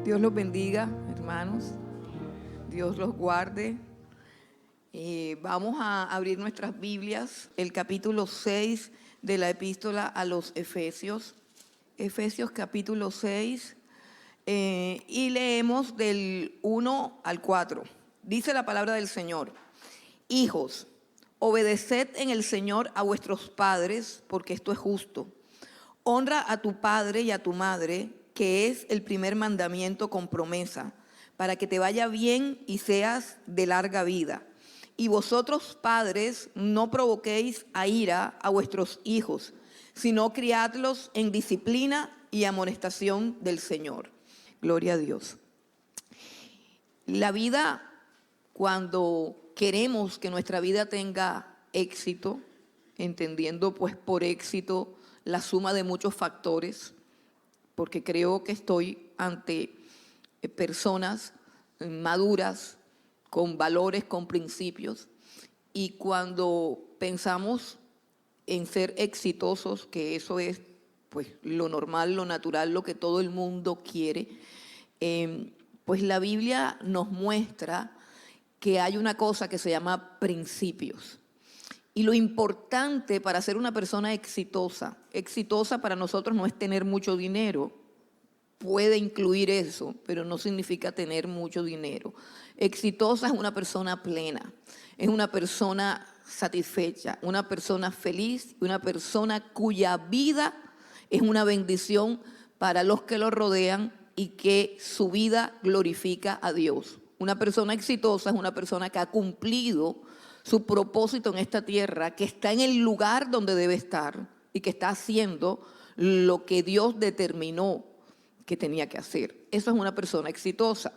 Dios los bendiga, hermanos. Dios los guarde. Vamos a abrir nuestras Biblias, el capítulo 6 de la epístola a los Efesios. Efesios capítulo 6, y leemos del 1 al 4. Dice la palabra del Señor: Hijos, obedeced en el Señor a vuestros padres, porque esto es justo. Honra a tu padre y a tu madre, que es el primer mandamiento con promesa, para que te vaya bien y seas de larga vida. Y vosotros, padres, no provoquéis a ira a vuestros hijos, sino criadlos en disciplina y amonestación del Señor. Gloria a Dios. La vida, cuando queremos que nuestra vida tenga éxito, entendiendo pues por éxito la suma de muchos factores, porque creo que estoy ante personas maduras, con valores, con principios, y cuando pensamos en ser exitosos, que eso es pues lo normal, lo natural, lo que todo el mundo quiere, pues la Biblia nos muestra que hay una cosa que se llama principios. Y lo importante para ser una persona exitosa para nosotros no es tener mucho dinero, puede incluir eso, pero no significa tener mucho dinero. Exitosa es una persona plena, es una persona satisfecha, una persona feliz, una persona cuya vida es una bendición para los que lo rodean y que su vida glorifica a Dios. Una persona exitosa es una persona que ha cumplido su propósito en esta tierra, que está en el lugar donde debe estar y que está haciendo lo que Dios determinó que tenía que hacer. Eso es una persona exitosa.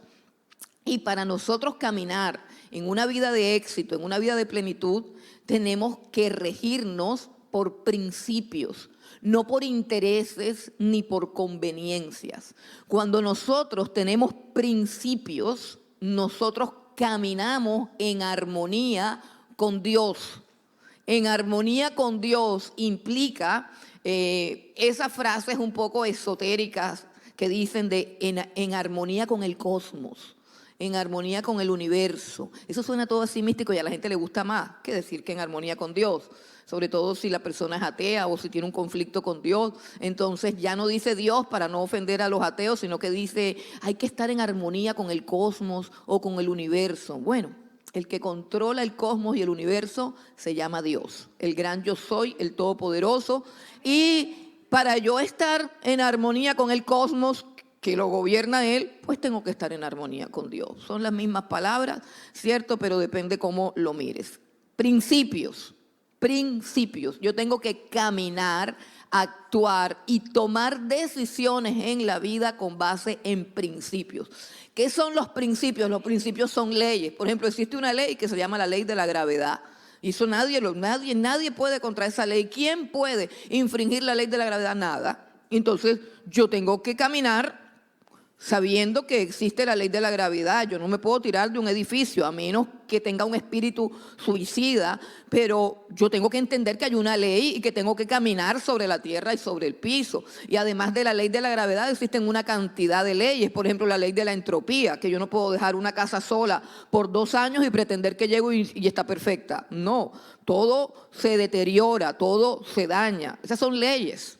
Y para nosotros caminar en una vida de éxito, en una vida de plenitud, tenemos que regirnos por principios, no por intereses ni por conveniencias. Cuando nosotros tenemos principios, nosotros caminamos en armonía con Dios. En armonía con Dios implica, esas frases un poco esotéricas que dicen en armonía con el cosmos, en armonía con el universo. Eso suena todo así místico y a la gente le gusta más que decir que en armonía con Dios. Sobre todo si la persona es atea o si tiene un conflicto con Dios. Entonces ya no dice Dios para no ofender a los ateos, sino que dice hay que estar en armonía con el cosmos o con el universo. Bueno, el que controla el cosmos y el universo se llama Dios, el gran yo soy, el todopoderoso. Y para yo estar en armonía con el cosmos que lo gobierna Él, pues tengo que estar en armonía con Dios. Son las mismas palabras, ¿cierto? Pero depende cómo lo mires. Principios. Yo tengo que caminar, actuar y tomar decisiones en la vida con base en principios. ¿Qué son los principios? Los principios son leyes. Por ejemplo, existe una ley que se llama la ley de la gravedad. Y eso nadie puede contra esa ley. ¿Quién puede infringir la ley de la gravedad? Nada. Entonces yo tengo que caminar sabiendo que existe la ley de la gravedad. Yo no me puedo tirar de un edificio a menos que tenga un espíritu suicida, pero yo tengo que entender que hay una ley y que tengo que caminar sobre la tierra y sobre el piso. Y además de la ley de la gravedad existen una cantidad de leyes. Por ejemplo, la ley de la entropía, que yo no puedo dejar una casa sola por 2 años y pretender que llego y está perfecta. No, todo se deteriora, todo se daña. Esas son leyes,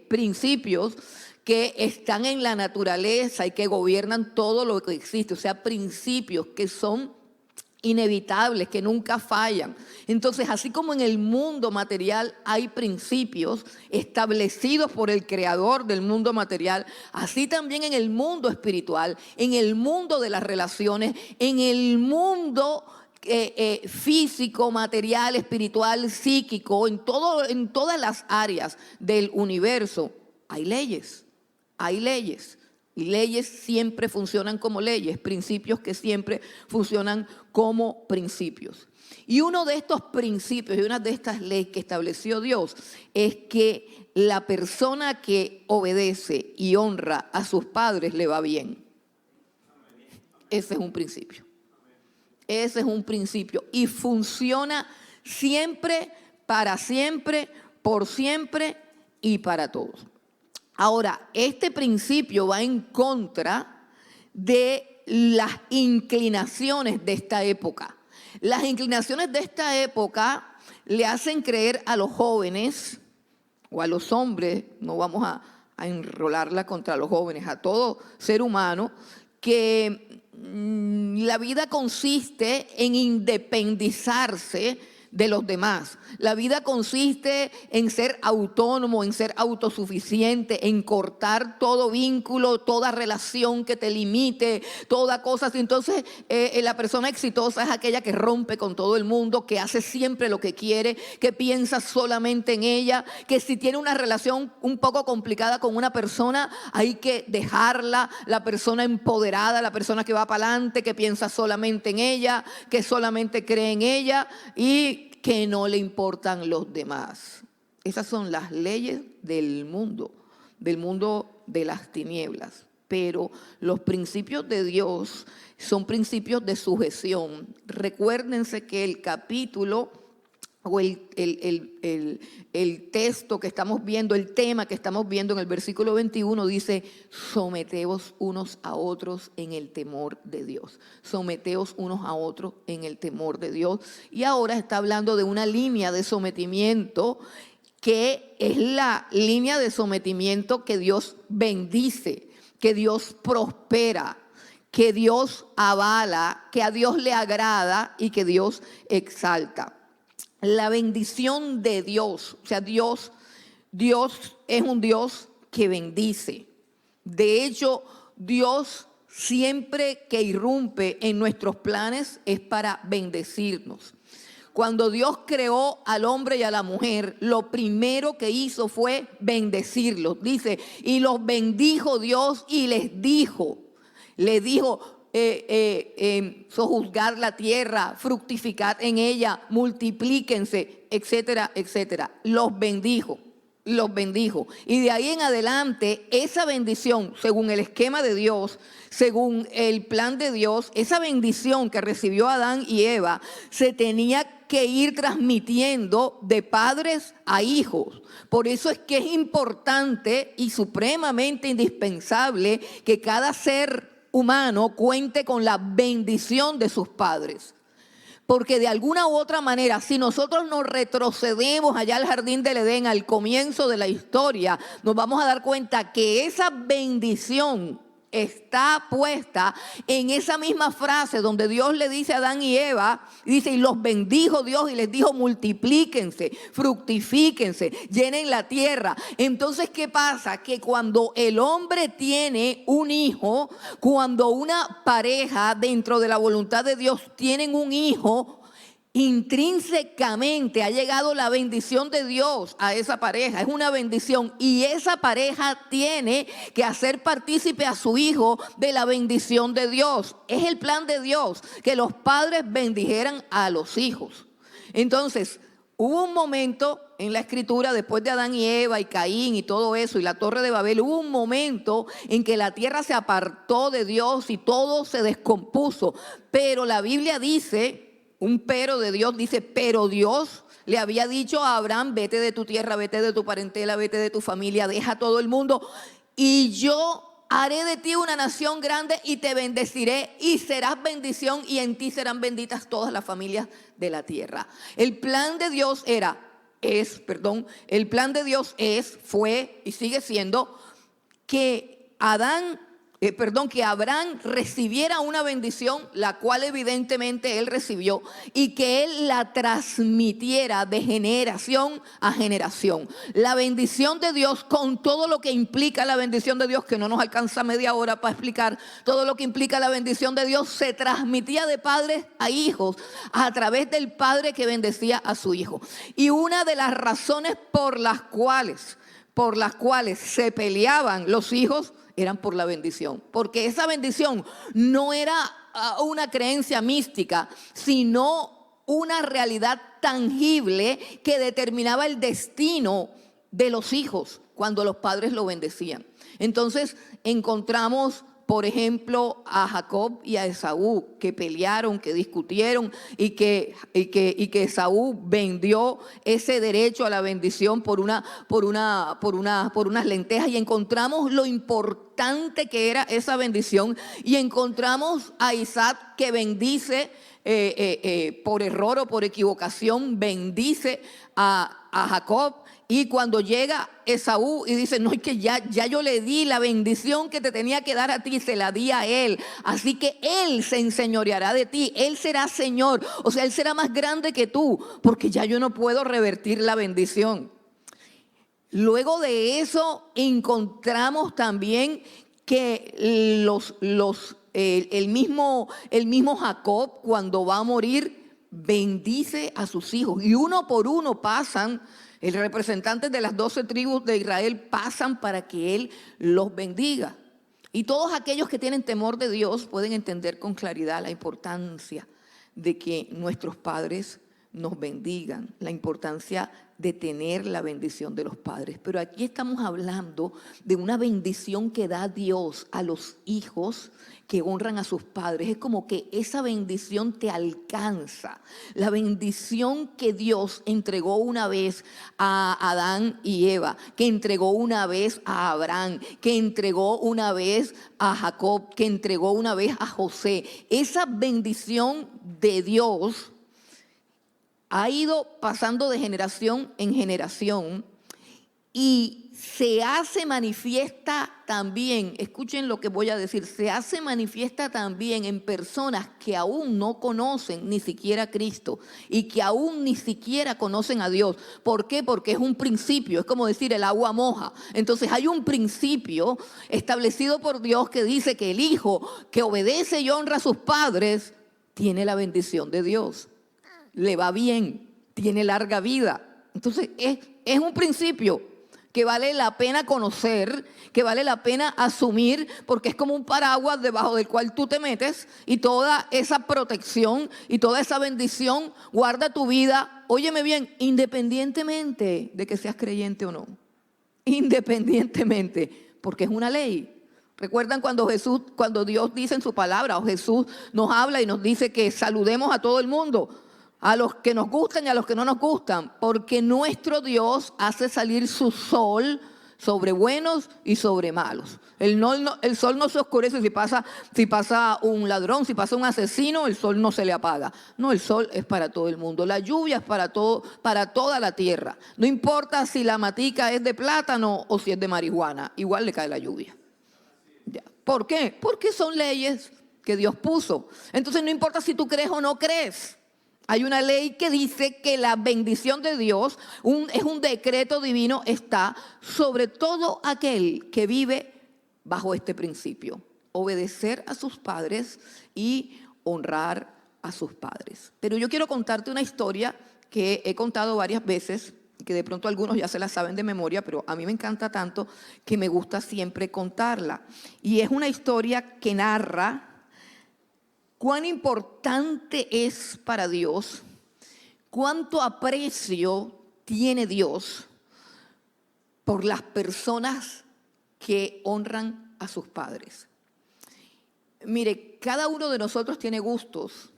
principios que están en la naturaleza y que gobiernan todo lo que existe, o sea, principios que son inevitables, que nunca fallan. Entonces, así como en el mundo material hay principios establecidos por el creador del mundo material, así también en el mundo espiritual, en el mundo de las relaciones, en el mundo físico, material, espiritual, psíquico, en todas las áreas del universo, hay leyes. Hay leyes, y leyes siempre funcionan como leyes, principios que siempre funcionan como principios. Y uno de estos principios y una de estas leyes que estableció Dios es que la persona que obedece y honra a sus padres le va bien. Ese es un principio. Ese es un principio y funciona siempre, para siempre, por siempre y para todos. Ahora, este principio va en contra de las inclinaciones de esta época. Las inclinaciones de esta época le hacen creer a los jóvenes o a los hombres, no vamos a enrolarla contra los jóvenes, a todo ser humano, que la vida consiste en independizarse de los demás. La vida consiste en ser autónomo, en ser autosuficiente, en cortar todo vínculo, toda relación que te limite, toda cosa. Entonces, la persona exitosa es aquella que rompe con todo el mundo, que hace siempre lo que quiere, que piensa solamente en ella, que si tiene una relación un poco complicada con una persona, hay que dejarla. La persona empoderada, la persona que va para adelante, que piensa solamente en ella, que solamente cree en ella y que no le importan los demás. Esas son las leyes del mundo de las tinieblas. Pero los principios de Dios son principios de sujeción. Recuérdense que el capítulo o el texto que estamos viendo, el tema que estamos viendo en el versículo 21 dice: someteos unos a otros en el temor de Dios. Someteos unos a otros en el temor de Dios. Y ahora está hablando de una línea de sometimiento que es la línea de sometimiento que Dios bendice, que Dios prospera, que Dios avala, que a Dios le agrada y que Dios exalta. La bendición de Dios, o sea, Dios es un Dios que bendice. De hecho, Dios siempre que irrumpe en nuestros planes es para bendecirnos. Cuando Dios creó al hombre y a la mujer, lo primero que hizo fue bendecirlos. Dice, y los bendijo Dios y les dijo, sojuzgar la tierra, fructificar en ella, multiplíquense, etcétera, etcétera. Los bendijo. Y de ahí en adelante, esa bendición, según el esquema de Dios, según el plan de Dios, esa bendición que recibió Adán y Eva, se tenía que ir transmitiendo de padres a hijos. Por eso es que es importante y supremamente indispensable que cada ser humano cuente con la bendición de sus padres. Porque de alguna u otra manera, si nosotros nos retrocedemos allá al jardín del Edén, al comienzo de la historia, nos vamos a dar cuenta que esa bendición está puesta en esa misma frase donde Dios le dice a Adán y Eva, dice, y los bendijo Dios y les dijo, multiplíquense, fructifíquense, llenen la tierra. Entonces, ¿qué pasa? Que cuando el hombre tiene un hijo, cuando una pareja dentro de la voluntad de Dios tienen un hijo, intrínsecamente ha llegado la bendición de Dios a esa pareja. Es una bendición y esa pareja tiene que hacer partícipe a su hijo de la bendición de Dios. Es el plan de Dios que los padres bendijeran a los hijos. Entonces, hubo un momento en la escritura, después de Adán y Eva y Caín y todo eso y la torre de Babel, hubo un momento en que la tierra se apartó de Dios y todo se descompuso. Pero la Biblia dice, un pero de Dios, dice, pero Dios le había dicho a Abraham, vete de tu tierra, vete de tu parentela, vete de tu familia, deja todo el mundo y yo haré de ti una nación grande y te bendeciré y serás bendición y en ti serán benditas todas las familias de la tierra. El plan de Dios fue y sigue siendo que que Abraham recibiera una bendición, la cual evidentemente él recibió, y que él la transmitiera de generación a generación. La bendición de Dios, con todo lo que implica la bendición de Dios, que no nos alcanza media hora para explicar todo lo que implica la bendición de Dios, se transmitía de padres a hijos a través del padre que bendecía a su hijo. Y una de las razones por las cuales se peleaban los hijos eran por la bendición, porque esa bendición no era una creencia mística, sino una realidad tangible que determinaba el destino de los hijos cuando los padres lo bendecían. Entonces encontramos por ejemplo, a Jacob y a Esaú, que pelearon, que discutieron y que Esaú vendió ese derecho a la bendición por unas lentejas, y encontramos lo importante que era esa bendición, y encontramos a Isaac que bendice por error o por equivocación, bendice a Jacob. Y cuando llega Esaú y dice, no, es que ya yo le di la bendición que te tenía que dar a ti, se la di a él. Así que él se enseñoreará de ti, él será señor. O sea, él será más grande que tú, porque ya yo no puedo revertir la bendición. Luego de eso encontramos también que el mismo Jacob, cuando va a morir, bendice a sus hijos. Y uno por uno pasan. El representante de las 12 tribus de Israel pasan para que Él los bendiga. Y todos aquellos que tienen temor de Dios pueden entender con claridad la importancia de que nuestros padres nos bendigan, la importancia de tener la bendición de los padres. Pero aquí estamos hablando de una bendición que da Dios a los hijos que honran a sus padres. Es como que esa bendición te alcanza. La bendición que Dios entregó una vez a Adán y Eva, que entregó una vez a Abraham, que entregó una vez a Jacob, que entregó una vez a José. Esa bendición de Dios ha ido pasando de generación en generación y se hace manifiesta también, escuchen lo que voy a decir, se hace manifiesta también en personas que aún no conocen ni siquiera a Cristo y que aún ni siquiera conocen a Dios. ¿Por qué? Porque es un principio, es como decir el agua moja. Entonces hay un principio establecido por Dios que dice que el hijo que obedece y honra a sus padres tiene la bendición de Dios. Le va bien, tiene larga vida. Entonces es un principio que vale la pena conocer, que vale la pena asumir, porque es como un paraguas debajo del cual tú te metes y toda esa protección y toda esa bendición guarda tu vida, óyeme bien, independientemente de que seas creyente o no, independientemente, porque es una ley. ¿Recuerdan cuando Dios dice en su palabra, o Jesús nos habla y nos dice que saludemos a todo el mundo? A los que nos gustan y a los que no nos gustan, porque nuestro Dios hace salir su sol sobre buenos y sobre malos. El sol no se oscurece si pasa un ladrón, si pasa un asesino, el sol no se le apaga. No, el sol es para todo el mundo. La lluvia es para toda la tierra. No importa si la matica es de plátano o si es de marihuana, igual le cae la lluvia. Ya. ¿Por qué? Porque son leyes que Dios puso. Entonces no importa si tú crees o no crees. Hay una ley que dice que la bendición de Dios es un decreto divino, está sobre todo aquel que vive bajo este principio: obedecer a sus padres y honrar a sus padres. Pero yo quiero contarte una historia que he contado varias veces, que de pronto algunos ya se la saben de memoria, pero a mí me encanta tanto que me gusta siempre contarla. Y es una historia que narra cuán importante es para Dios, cuánto aprecio tiene Dios por las personas que honran a sus padres. Mire, cada uno de nosotros tiene gustos,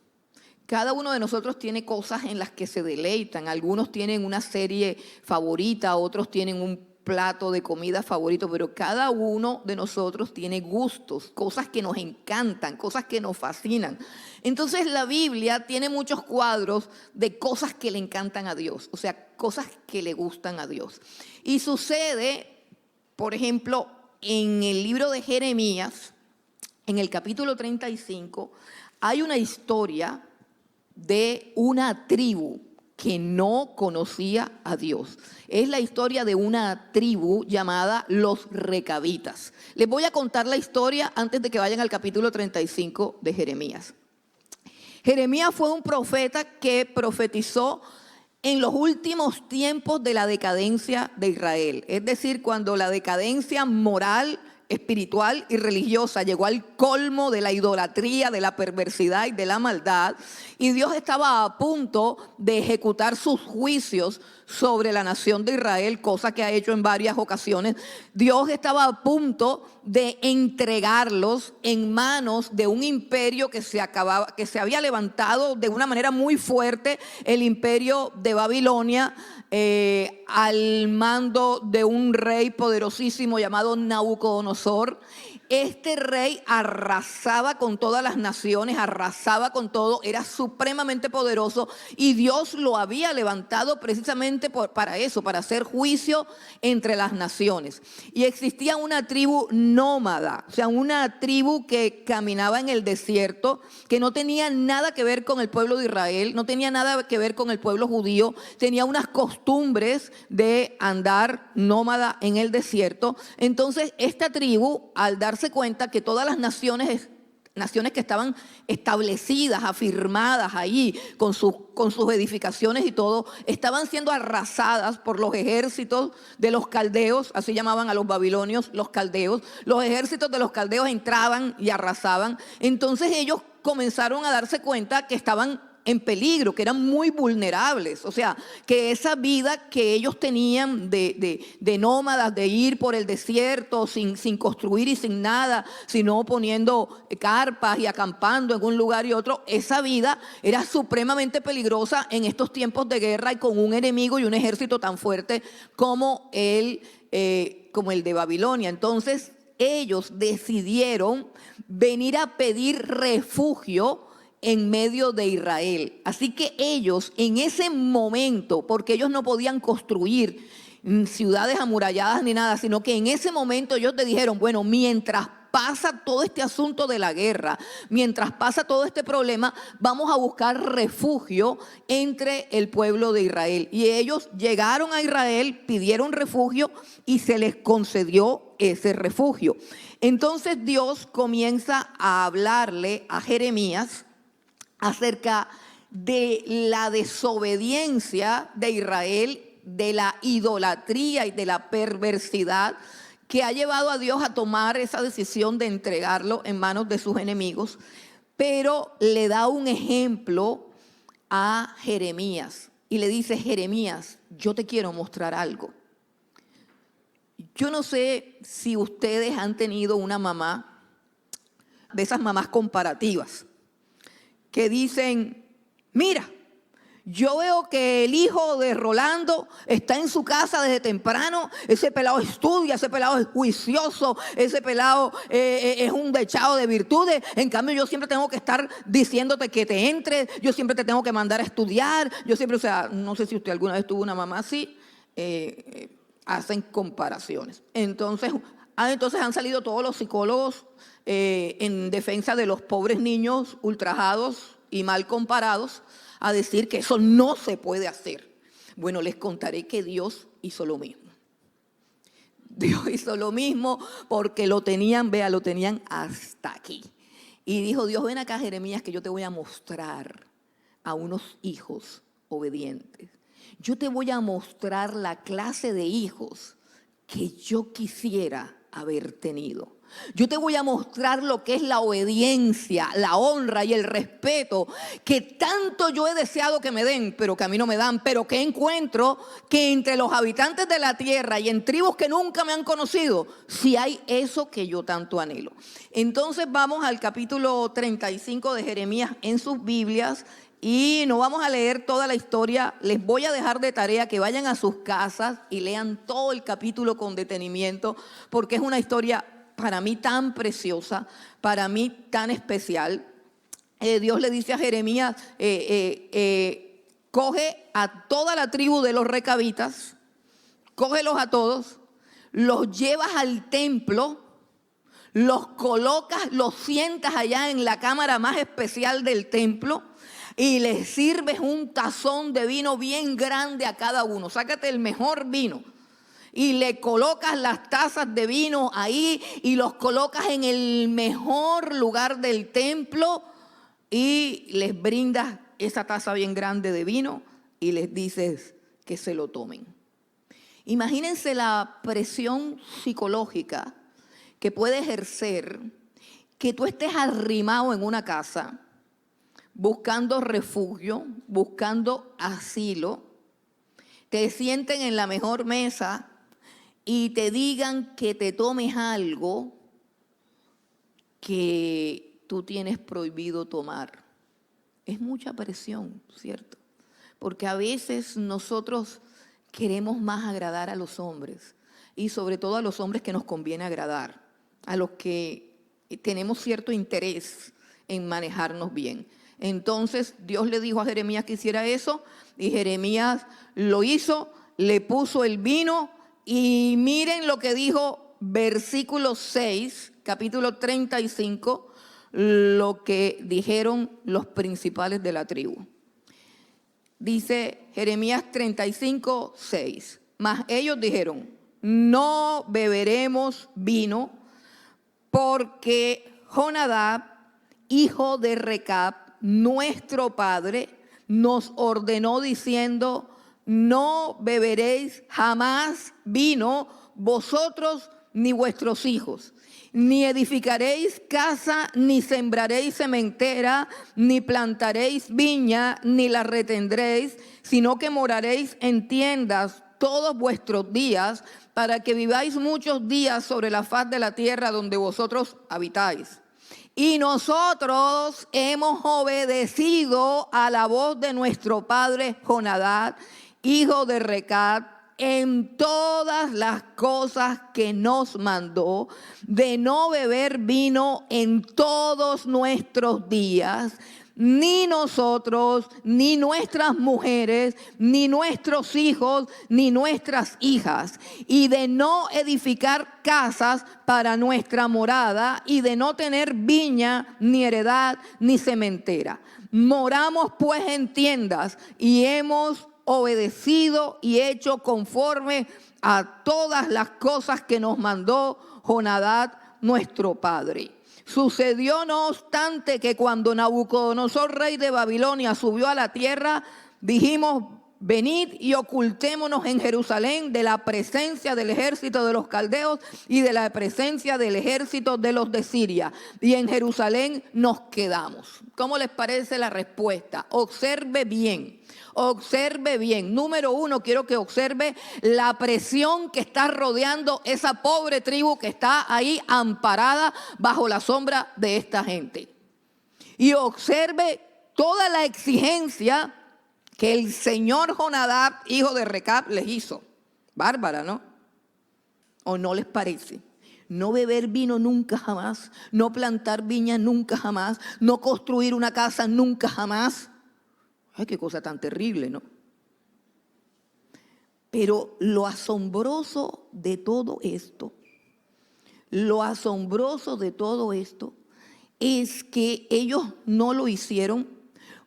cada uno de nosotros tiene cosas en las que se deleitan. Algunos tienen una serie favorita, otros tienen un plato de comida favorito, pero cada uno de nosotros tiene gustos, cosas que nos encantan, cosas que nos fascinan. Entonces la Biblia tiene muchos cuadros de cosas que le encantan a Dios, o sea, cosas que le gustan a Dios. Y sucede, por ejemplo, en el libro de Jeremías, en el capítulo 35, hay una historia de una tribu que no conocía a Dios. Es la historia de una tribu llamada los recabitas. Les voy a contar la historia antes de que vayan al capítulo 35 de Jeremías. Jeremías fue un profeta que profetizó en los últimos tiempos de la decadencia de Israel. Es decir, cuando la decadencia moral espiritual y religiosa llegó al colmo de la idolatría, de la perversidad y de la maldad, y Dios estaba a punto de ejecutar sus juicios sobre la nación de Israel, cosa que ha hecho en varias ocasiones. Dios estaba a punto de entregarlos en manos de un imperio que se había levantado de una manera muy fuerte, el imperio de Babilonia, al mando de un rey poderosísimo llamado Nabucodonosor. Este rey arrasaba con todas las naciones, arrasaba con todo, era supremamente poderoso, y Dios lo había levantado precisamente para eso, para hacer juicio entre las naciones. Y existía una tribu nómada, o sea, una tribu que caminaba en el desierto, que no tenía nada que ver con el pueblo de Israel, no tenía nada que ver con el pueblo judío, tenía unas costumbres de andar nómada en el desierto. Entonces, esta tribu, al darse cuenta que todas las naciones que estaban establecidas, afirmadas ahí, con sus edificaciones y todo, estaban siendo arrasadas por los ejércitos de los caldeos, así llamaban a los babilonios los caldeos. Los ejércitos de los caldeos entraban y arrasaban. Entonces ellos comenzaron a darse cuenta que estaban en peligro, que eran muy vulnerables. O sea, que esa vida que ellos tenían de nómadas, de ir por el desierto sin construir y sin nada, sino poniendo carpas y acampando en un lugar y otro, esa vida era supremamente peligrosa en estos tiempos de guerra y con un enemigo y un ejército tan fuerte como el de Babilonia. Entonces ellos decidieron venir a pedir refugio en medio de Israel. Así que ellos en ese momento, porque ellos no podían construir ciudades amuralladas ni nada, sino que en ese momento ellos te dijeron, bueno, mientras pasa todo este asunto de la guerra, mientras pasa todo este problema, vamos a buscar refugio entre el pueblo de Israel. Y ellos llegaron a Israel, pidieron refugio y se les concedió ese refugio. Entonces Dios comienza a hablarle a Jeremías acerca de la desobediencia de Israel, de la idolatría y de la perversidad que ha llevado a Dios a tomar esa decisión de entregarlo en manos de sus enemigos. Pero le da un ejemplo a Jeremías y le dice: Jeremías, yo te quiero mostrar algo. Yo no sé si ustedes han tenido una mamá, de esas mamás comparativas, que dicen: mira, yo veo que el hijo de Rolando está en su casa desde temprano, ese pelado estudia, ese pelado es juicioso, ese pelado es un dechado de virtudes. En cambio, yo siempre tengo que estar diciéndote que te entres, yo siempre te tengo que mandar a estudiar, yo siempre, o sea, no sé si usted alguna vez tuvo una mamá así, hacen comparaciones. Entonces han salido todos los psicólogos en defensa de los pobres niños ultrajados y mal comparados a decir que eso no se puede hacer. Bueno, les contaré que Dios hizo lo mismo. Dios hizo lo mismo porque lo tenían hasta aquí. Y dijo Dios: ven acá, Jeremías, que yo te voy a mostrar a unos hijos obedientes. Yo te voy a mostrar la clase de hijos que yo quisiera haber tenido. Yo te voy a mostrar lo que es la obediencia, la honra y el respeto que tanto yo he deseado que me den, pero que a mí no me dan, pero que encuentro que entre los habitantes de la tierra y en tribus que nunca me han conocido, sí hay eso que yo tanto anhelo. Entonces vamos al capítulo 35 de Jeremías en sus Biblias. Y no vamos a leer toda la historia, les voy a dejar de tarea que vayan a sus casas y lean todo el capítulo con detenimiento, porque es una historia para mí tan preciosa, para mí tan especial. Dios le dice a Jeremías: coge a toda la tribu de los recabitas, cógelos a todos, los llevas al templo, los colocas, los sientas allá en la cámara más especial del templo y les sirves un tazón de vino bien grande a cada uno. Sácate el mejor vino y le colocas las tazas de vino ahí y los colocas en el mejor lugar del templo y les brindas esa taza bien grande de vino y les dices que se lo tomen. Imagínense la presión psicológica que puede ejercer que tú estés arrimado en una casa, buscando refugio, buscando asilo, te sienten en la mejor mesa y te digan que te tomes algo que tú tienes prohibido tomar. Es mucha presión, ¿cierto? Porque a veces nosotros queremos más agradar a los hombres y sobre todo a los hombres que nos conviene agradar, a los que tenemos cierto interés en manejarnos bien. Entonces Dios le dijo a Jeremías que hiciera eso y Jeremías lo hizo, le puso el vino y miren lo que dijo versículo 6, capítulo 35, lo que dijeron los principales de la tribu. Dice Jeremías 35, 6. Mas ellos dijeron, no beberemos vino porque Jonadab, hijo de Recab, nuestro padre, nos ordenó diciendo, no beberéis jamás vino vosotros ni vuestros hijos. Ni edificaréis casa, ni sembraréis sementera, ni plantaréis viña, ni la retendréis, sino que moraréis en tiendas todos vuestros días, para que viváis muchos días sobre la faz de la tierra donde vosotros habitáis. Y nosotros hemos obedecido a la voz de nuestro padre Jonadab, hijo de Recab, en todas las cosas que nos mandó, de no beber vino en todos nuestros días, ni nosotros, ni nuestras mujeres, ni nuestros hijos, ni nuestras hijas, y de no edificar casas para nuestra morada, y de no tener viña, ni heredad, ni sementera. Moramos pues en tiendas, y hemos obedecido y hecho conforme a todas las cosas que nos mandó Jonadab, nuestro padre. Sucedió no obstante que cuando Nabucodonosor, rey de Babilonia, subió a la tierra, dijimos, venid y ocultémonos en Jerusalén de la presencia del ejército de los caldeos y de la presencia del ejército de los de Siria. Y en Jerusalén nos quedamos. ¿Cómo les parece la respuesta? Observe bien. Observe bien. Número uno, quiero que observe la presión que está rodeando esa pobre tribu que está ahí amparada bajo la sombra de esta gente. Y observe toda la exigencia que el señor Jonadab, hijo de Recab, les hizo. Bárbara, ¿no? ¿O no les parece? No beber vino nunca jamás, no plantar viña nunca jamás, no construir una casa nunca jamás. Ay, qué cosa tan terrible, ¿no? Pero lo asombroso de todo esto, es que ellos no lo hicieron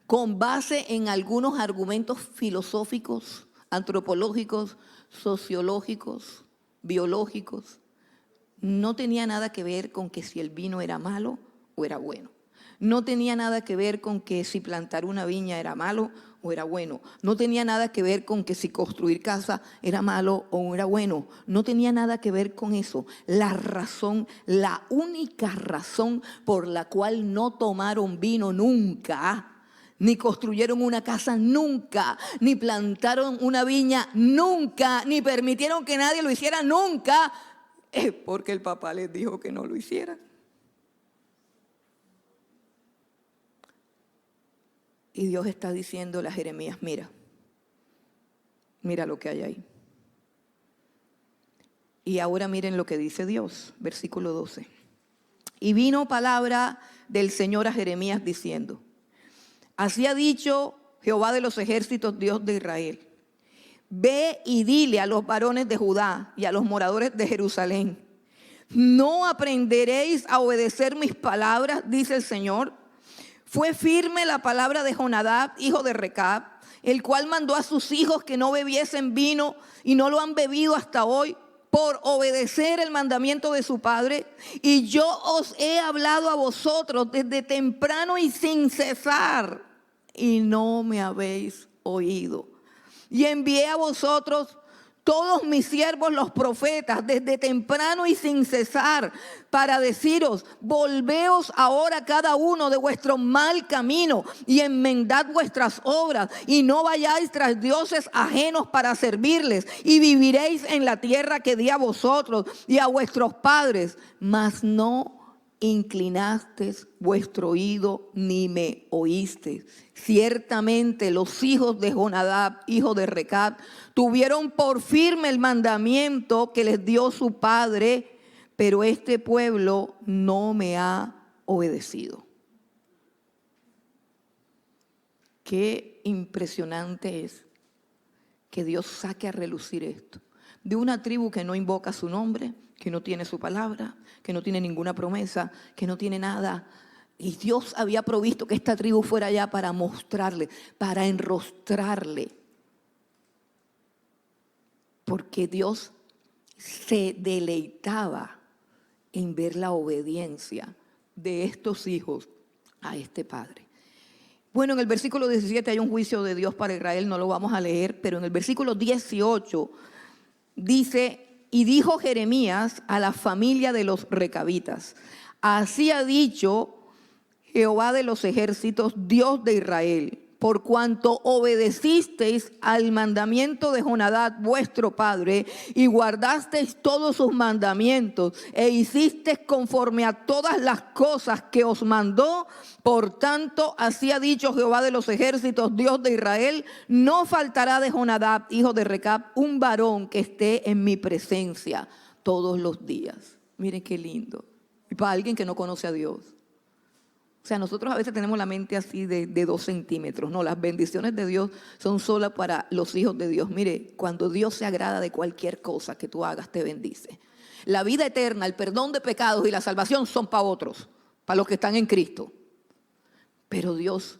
con base en algunos argumentos filosóficos, antropológicos, sociológicos, biológicos. No tenía nada que ver con que si el vino era malo o era bueno. No tenía nada que ver con que si plantar una viña era malo o era bueno. No tenía nada que ver con que si construir casa era malo o era bueno. No tenía nada que ver con eso. La única razón por la cual no tomaron vino nunca, ni construyeron una casa nunca, ni plantaron una viña nunca, ni permitieron que nadie lo hiciera nunca, es porque el papá les dijo que no lo hicieran. Y Dios está diciéndole a Jeremías, mira lo que hay ahí. Y ahora miren lo que dice Dios, versículo 12. Y vino palabra del Señor a Jeremías diciendo, así ha dicho Jehová de los ejércitos, Dios de Israel. Ve y dile a los varones de Judá y a los moradores de Jerusalén, ¿no aprenderéis a obedecer mis palabras? Dice el Señor. Fue firme la palabra de Jonadab, hijo de Recab, el cual mandó a sus hijos que no bebiesen vino y no lo han bebido hasta hoy por obedecer el mandamiento de su padre. Y yo os he hablado a vosotros desde temprano y sin cesar, y no me habéis oído. Y envié a vosotros todos mis siervos los profetas, desde temprano y sin cesar, para deciros: volveos ahora cada uno de vuestro mal camino y enmendad vuestras obras, y no vayáis tras dioses ajenos para servirles, y viviréis en la tierra que di a vosotros y a vuestros padres. Mas no inclinasteis vuestro oído ni me oísteis. Ciertamente los hijos de Jonadab, hijo de Recab, tuvieron por firme el mandamiento que les dio su padre, pero este pueblo no me ha obedecido. Qué impresionante es que Dios saque a relucir esto de una tribu que no invoca su nombre, que no tiene su palabra, que no tiene ninguna promesa, que no tiene nada. Y Dios había provisto que esta tribu fuera allá para mostrarle, para enrostrarle. Porque Dios se deleitaba en ver la obediencia de estos hijos a este padre. Bueno, en el versículo 17 hay un juicio de Dios para Israel, no lo vamos a leer, pero en el versículo 18 dice: y dijo Jeremías a la familia de los recabitas: así ha dicho Jehová de los ejércitos, Dios de Israel, por cuanto obedecisteis al mandamiento de Jonadab vuestro padre, y guardasteis todos sus mandamientos, e hicisteis conforme a todas las cosas que os mandó, por tanto, así ha dicho Jehová de los ejércitos, Dios de Israel: no faltará de Jonadab, hijo de Recab, un varón que esté en mi presencia todos los días. Miren qué lindo. Y para alguien que no conoce a Dios. O sea, nosotros a veces tenemos la mente así de 2 centímetros. No, las bendiciones de Dios son solo para los hijos de Dios. Mire, cuando Dios se agrada de cualquier cosa que tú hagas, te bendice. La vida eterna, el perdón de pecados y la salvación son para otros, para los que están en Cristo. Pero Dios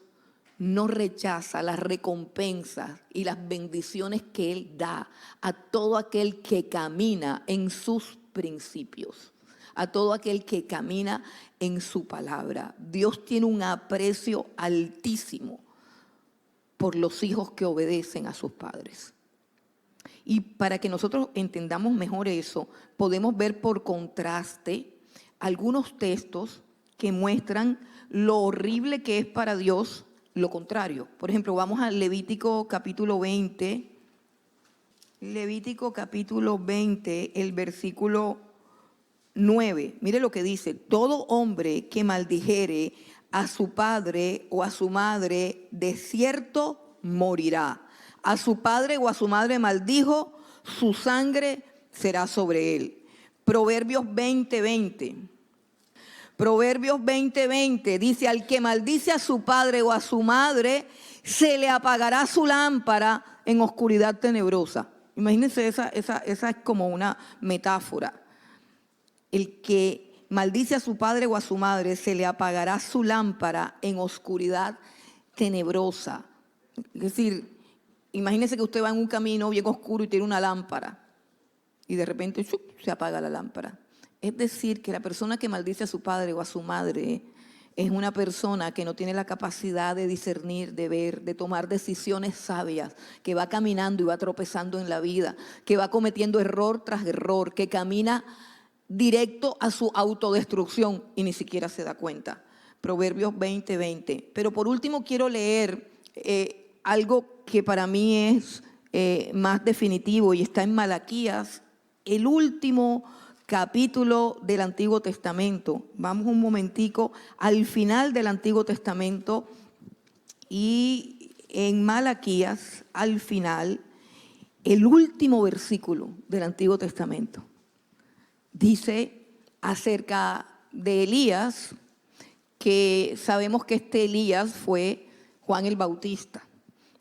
no rechaza las recompensas y las bendiciones que Él da a todo aquel que camina en sus principios, a todo aquel que camina en su palabra. Dios tiene un aprecio altísimo por los hijos que obedecen a sus padres. Y para que nosotros entendamos mejor eso, podemos ver por contraste algunos textos que muestran lo horrible que es para Dios lo contrario. Por ejemplo, vamos a Levítico capítulo 20. Levítico capítulo 20, el versículo 9. Mire lo que dice: todo hombre que maldijere a su padre o a su madre, de cierto morirá. A su padre o a su madre maldijo, su sangre será sobre él. Proverbios 20:20. Proverbios 20:20 dice: al que maldice a su padre o a su madre, se le apagará su lámpara en oscuridad tenebrosa. Imagínense, esa es como una metáfora. El que maldice a su padre o a su madre, se le apagará su lámpara en oscuridad tenebrosa. Es decir, imagínese que usted va en un camino bien oscuro y tiene una lámpara y de repente se apaga la lámpara. Es decir, que la persona que maldice a su padre o a su madre es una persona que no tiene la capacidad de discernir, de ver, de tomar decisiones sabias, que va caminando y va tropezando en la vida, que va cometiendo error tras error, que camina directo a su autodestrucción y ni siquiera se da cuenta. Proverbios 20:20. Pero por último quiero leer algo que para mí es más definitivo y está en Malaquías, el último capítulo del Antiguo Testamento. Vamos un momentico al final del Antiguo Testamento y en Malaquías, al final, el último versículo del Antiguo Testamento. Dice acerca de Elías, que sabemos que este Elías fue Juan el Bautista.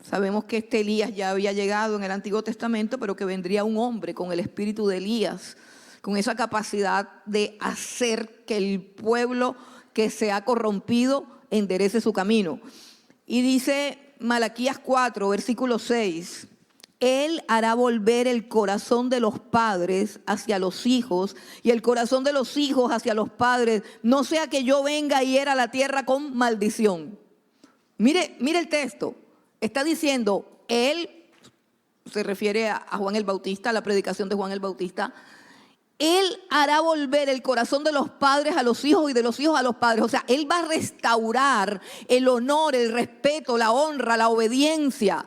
Sabemos que este Elías ya había llegado en el Antiguo Testamento, pero que vendría un hombre con el espíritu de Elías, con esa capacidad de hacer que el pueblo que se ha corrompido enderece su camino. Y dice Malaquías 4, versículo 6, Él hará volver el corazón de los padres hacia los hijos y el corazón de los hijos hacia los padres, no sea que yo venga y hiera la tierra con maldición. Mire el texto, está diciendo, Él se refiere a Juan el Bautista, a la predicación de Juan el Bautista. Él hará volver el corazón de los padres a los hijos y de los hijos a los padres. O sea, Él va a restaurar el honor, el respeto, la honra, la obediencia,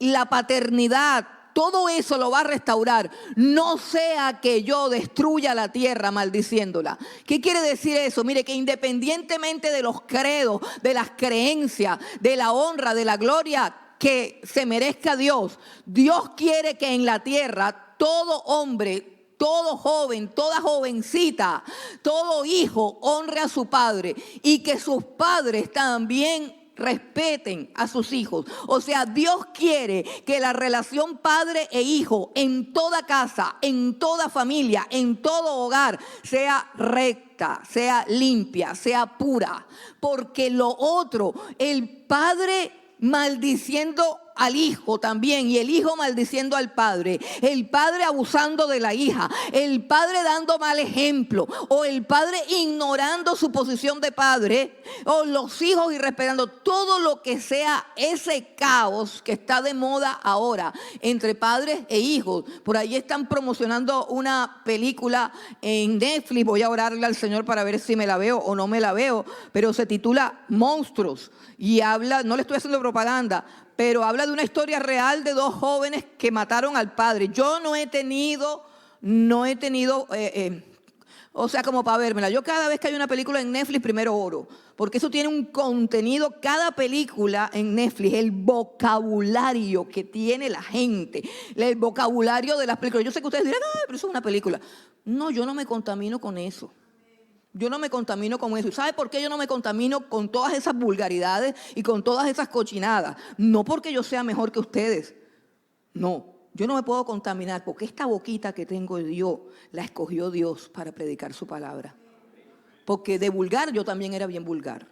la paternidad. Todo eso lo va a restaurar. No sea que yo destruya la tierra maldiciéndola. ¿Qué quiere decir eso? Mire, que independientemente de los credos, de las creencias, de la honra, de la gloria que se merezca Dios, Dios quiere que en la tierra todo hombre, todo joven, toda jovencita, todo hijo honre a su padre y que sus padres también respeten a sus hijos. O sea, Dios quiere que la relación padre e hijo en toda casa, en toda familia, en todo hogar sea recta, sea limpia, sea pura. Porque lo otro, el padre maldiciendo al hijo también y el hijo maldiciendo al padre, el padre abusando de la hija, el padre dando mal ejemplo o el padre ignorando su posición de padre o los hijos irrespetando, todo lo que sea ese caos que está de moda ahora entre padres e hijos. Por ahí están promocionando una película en Netflix, voy a orarle al Señor para ver si me la veo o no me la veo, pero se titula Monstruos y habla, no le estoy haciendo propaganda, pero habla de una historia real de dos jóvenes que mataron al padre. Yo no he tenido, o sea, como para vérmela. Yo cada vez que hay una película en Netflix, primero oro, porque eso tiene un contenido, cada película en Netflix, el vocabulario que tiene la gente, el vocabulario de las películas. Yo sé que ustedes dirán, no, pero eso es una película. No, yo no me contamino con eso. Yo no me contamino con eso. ¿Y sabe por qué yo no me contamino con todas esas vulgaridades y con todas esas cochinadas? No porque yo sea mejor que ustedes. No, yo no me puedo contaminar porque esta boquita que tengo yo la escogió Dios para predicar su palabra. Porque de vulgar yo también era bien vulgar.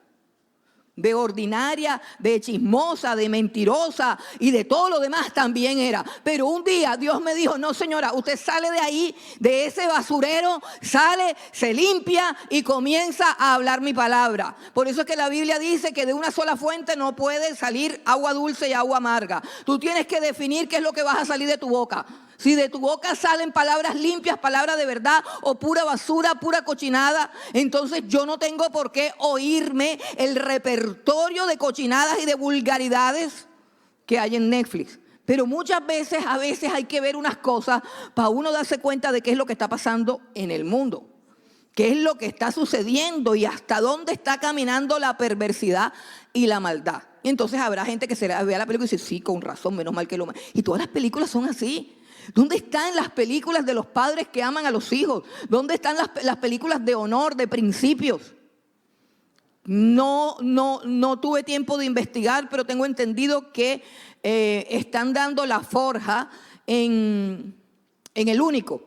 De ordinaria, de chismosa, de mentirosa y de todo lo demás también era. Pero un día Dios me dijo, no señora, usted sale de ahí, de ese basurero, sale, se limpia y comienza a hablar mi palabra. Por eso es que la Biblia dice que de una sola fuente no puede salir agua dulce y agua amarga. Tú tienes que definir qué es lo que vas a salir de tu boca. Si de tu boca salen palabras limpias, palabras de verdad o pura basura, pura cochinada, entonces yo no tengo por qué oírme el repertorio de cochinadas y de vulgaridades que hay en Netflix. Pero muchas veces, a veces hay que ver unas cosas para uno darse cuenta de qué es lo que está pasando en el mundo. Qué es lo que está sucediendo y hasta dónde está caminando la perversidad y la maldad. Y entonces habrá gente que se vea la película y dice, sí, con razón, menos mal que lo... Y todas las películas son así. ¿Dónde están las películas de los padres que aman a los hijos? ¿Dónde están las películas de honor, de principios? No tuve tiempo de investigar, pero tengo entendido que están dando La Forja en El Único.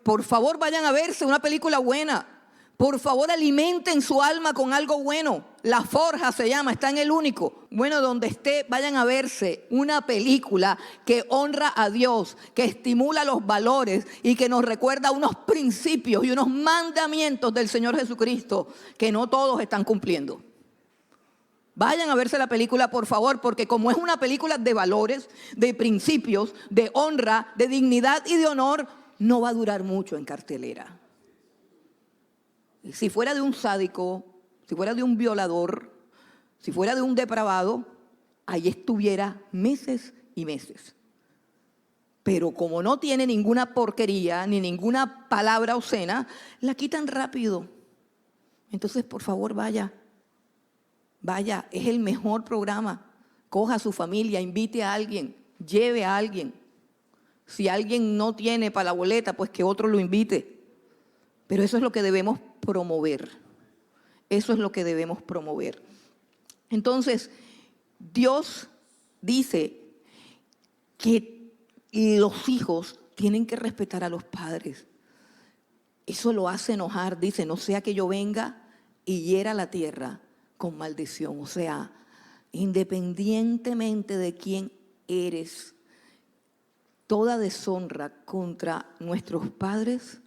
Por favor, vayan a verse una película buena. Por favor, alimenten su alma con algo bueno. La Forja se llama, está en El Único. Bueno, donde esté, vayan a verse una película que honra a Dios, que estimula los valores y que nos recuerda unos principios y unos mandamientos del Señor Jesucristo que no todos están cumpliendo. Vayan a verse la película, por favor, porque como es una película de valores, de principios, de honra, de dignidad y de honor, no va a durar mucho en cartelera. Si fuera de un sádico, si fuera de un violador, si fuera de un depravado, ahí estuviera meses y meses. Pero como no tiene ninguna porquería ni ninguna palabra obscena, la quitan rápido. Entonces, por favor, vaya, es el mejor programa. Coja a su familia, invite a alguien, lleve a alguien. Si alguien no tiene para la boleta, pues que otro lo invite. Pero eso es lo que debemos promover. Eso es lo que debemos promover. Entonces, Dios dice que los hijos tienen que respetar a los padres. Eso lo hace enojar. Dice, no sea que yo venga y hiera la tierra con maldición. O sea, independientemente de quién eres, toda deshonra contra nuestros padres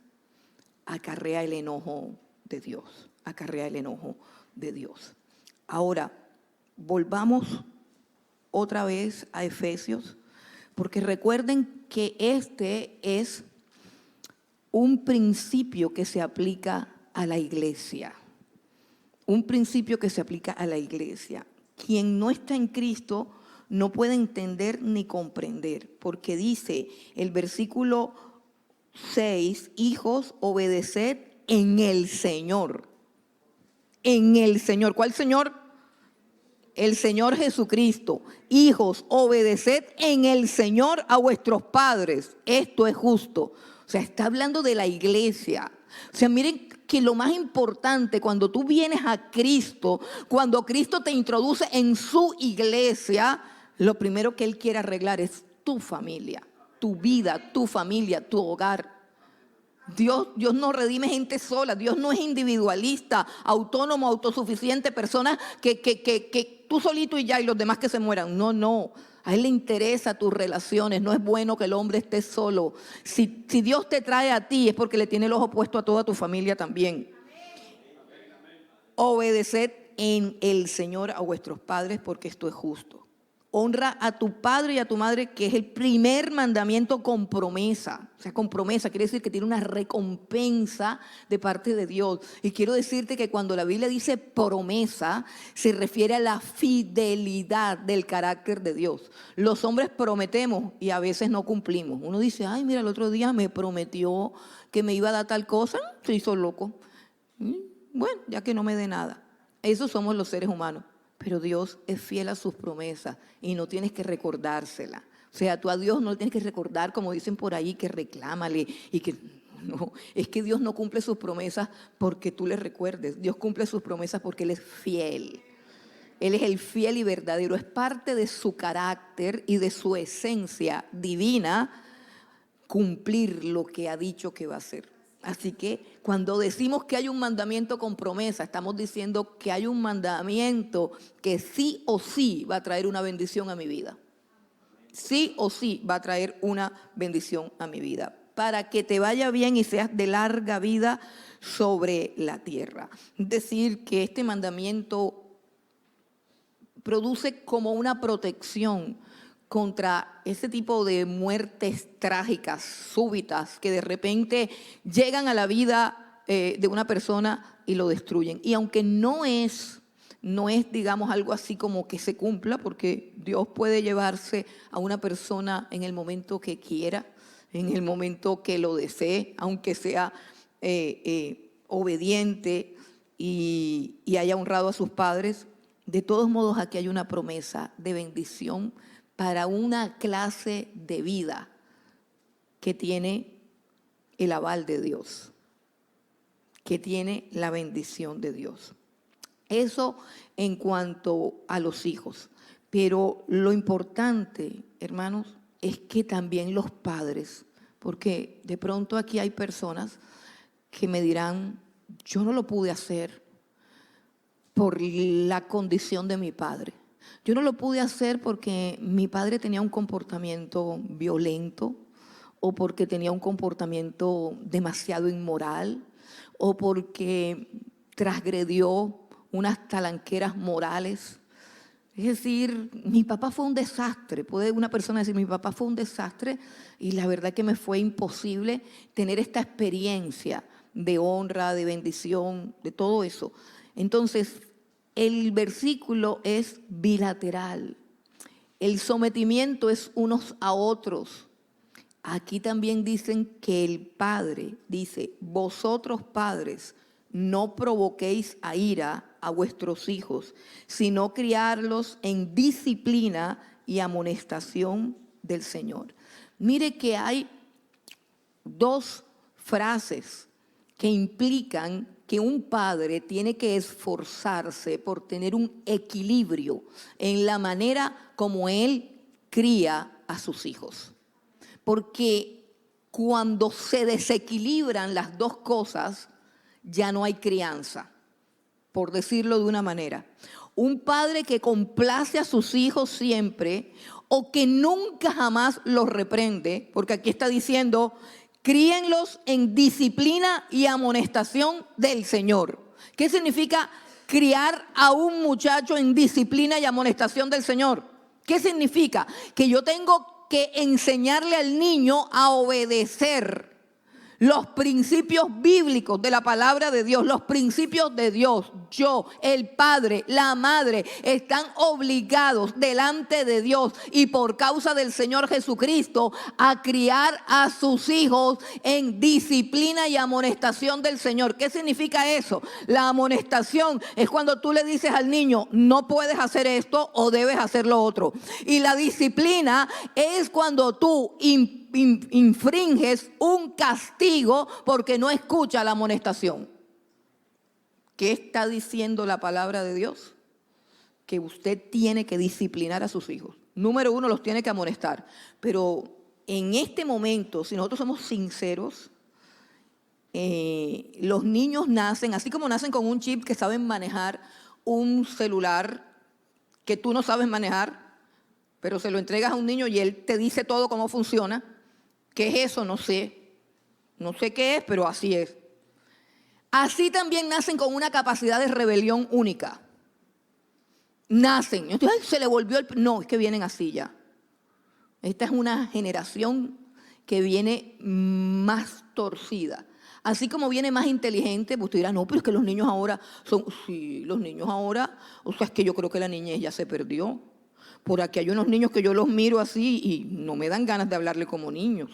acarrea el enojo de Dios, acarrea el enojo de Dios. Ahora, volvamos otra vez a Efesios, porque recuerden que este es un principio que se aplica a la iglesia. Un principio que se aplica a la iglesia. Quien no está en Cristo no puede entender ni comprender, porque dice el versículo 6, hijos, obedeced en el Señor. En el Señor. ¿Cuál Señor? El Señor Jesucristo. Hijos, obedeced en el Señor a vuestros padres. Esto es justo. O sea, está hablando de la iglesia. O sea, miren que lo más importante cuando tú vienes a Cristo, cuando Cristo te introduce en su iglesia, lo primero que Él quiere arreglar es tu familia, tu vida, tu familia, tu hogar. Dios no redime gente sola, Dios no es individualista, autónomo, autosuficiente, personas que tú solito y ya y los demás que se mueran. No. A Él le interesa tus relaciones, no es bueno que el hombre esté solo. Si Dios te trae a ti es porque le tiene el ojo puesto a toda tu familia también. Obedeced en el Señor a vuestros padres porque esto es justo. Honra a tu padre y a tu madre, que es el primer mandamiento con promesa. O sea, con promesa quiere decir que tiene una recompensa de parte de Dios. Y quiero decirte que cuando la Biblia dice promesa, se refiere a la fidelidad del carácter de Dios. Los hombres prometemos y a veces no cumplimos. Uno dice, ay, mira, el otro día me prometió que me iba a dar tal cosa, se hizo loco. Bueno, ya que no me dé nada. Esos somos los seres humanos. Pero Dios es fiel a sus promesas y no tienes que recordársela. O sea, tú a Dios no le tienes que recordar, como dicen por ahí, que reclámale y que no. Es que Dios no cumple sus promesas porque tú le recuerdes. Dios cumple sus promesas porque Él es fiel. Él es el fiel y verdadero. Es parte de su carácter y de su esencia divina cumplir lo que ha dicho que va a hacer. Así que cuando decimos que hay un mandamiento con promesa, estamos diciendo que hay un mandamiento que sí o sí va a traer una bendición a mi vida. Sí o sí va a traer una bendición a mi vida. Para que te vaya bien y seas de larga vida sobre la tierra. Es decir, que este mandamiento produce como una protección contra ese tipo de muertes trágicas, súbitas, que de repente llegan a la vida de una persona y lo destruyen. Y aunque no es, digamos, algo así como que se cumpla, porque Dios puede llevarse a una persona en el momento que quiera, en el momento que lo desee, aunque sea obediente y haya honrado a sus padres. De todos modos, aquí hay una promesa de bendición para una clase de vida que tiene el aval de Dios, que tiene la bendición de Dios. Eso en cuanto a los hijos. Pero lo importante, hermanos, es que también los padres, porque de pronto aquí hay personas que me dirán, yo no lo pude hacer por la condición de mi padre. Yo no lo pude hacer porque mi padre tenía un comportamiento violento o porque tenía un comportamiento demasiado inmoral o porque transgredió unas talanqueras morales. Es decir, mi papá fue un desastre. Puede una persona decir, mi papá fue un desastre y la verdad que me fue imposible tener esta experiencia de honra, de bendición, de todo eso. Entonces, el versículo es bilateral. El sometimiento es unos a otros. Aquí también dicen que el Padre dice, vosotros padres, no provoquéis a ira a vuestros hijos, sino criarlos en disciplina y amonestación del Señor. Mire que hay dos frases que implican que un padre tiene que esforzarse por tener un equilibrio en la manera como él cría a sus hijos. Porque cuando se desequilibran las dos cosas, ya no hay crianza, por decirlo de una manera. Un padre que complace a sus hijos siempre o que nunca jamás los reprende, porque aquí está diciendo, críenlos en disciplina y amonestación del Señor. ¿Qué significa criar a un muchacho en disciplina y amonestación del Señor? ¿Qué significa? Que yo tengo que enseñarle al niño a obedecer los principios bíblicos de la palabra de Dios, los principios de Dios. Yo, el padre, la madre, están obligados delante de Dios y por causa del Señor Jesucristo a criar a sus hijos en disciplina y amonestación del Señor. ¿Qué significa eso? La amonestación es cuando tú le dices al niño, no puedes hacer esto o debes hacer lo otro. Y la disciplina es cuando tú infringes un castigo porque no escucha la amonestación. ¿Qué está diciendo la palabra de Dios? Que usted tiene que disciplinar a sus hijos. Número uno, los tiene que amonestar. Pero en este momento, si nosotros somos sinceros, los niños nacen, así como nacen con un chip que saben manejar un celular que tú no sabes manejar, pero se lo entregas a un niño y él te dice todo cómo funciona. ¿Qué es eso? No sé. No sé qué es, pero así es. Así también nacen con una capacidad de rebelión única. Nacen. Ay, se le volvió el... No, es que vienen así ya. Esta es una generación que viene más torcida. Así como viene más inteligente, pues usted dirá, no, pero es que los niños ahora son... Sí, los niños ahora... O sea, es que yo creo que la niñez ya se perdió. Por aquí hay unos niños que yo los miro así y no me dan ganas de hablarle como niños.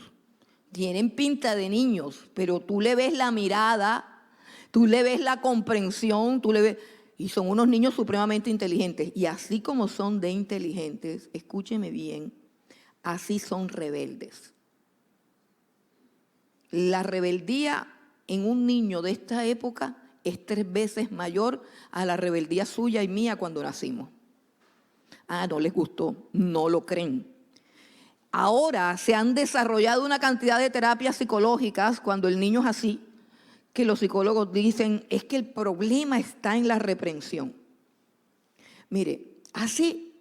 Tienen pinta de niños, pero tú le ves la mirada, tú le ves la comprensión, tú le ves... Y son unos niños supremamente inteligentes. Y así como son de inteligentes, escúcheme bien, así son rebeldes. La rebeldía en un niño de esta época es 3 veces mayor a la rebeldía suya y mía cuando nacimos. Ah, no les gustó, no lo creen. Ahora se han desarrollado una cantidad de terapias psicológicas cuando el niño es así, que los psicólogos dicen es que el problema está en la reprensión. Mire, así,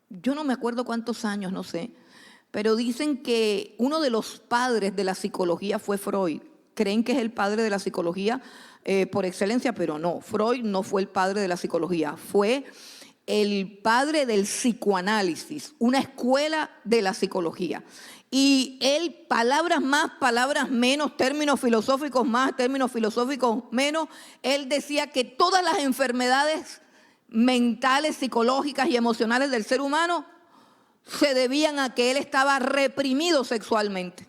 yo no me acuerdo cuántos años, no sé, pero dicen que uno de los padres de la psicología fue Freud. Creen que es el padre de la psicología por excelencia, pero no, Freud no fue el padre de la psicología, fue el padre del psicoanálisis, una escuela de la psicología. Y él, palabras más, palabras menos, términos filosóficos más, términos filosóficos menos, él decía que todas las enfermedades mentales, psicológicas y emocionales del ser humano se debían a que él estaba reprimido sexualmente.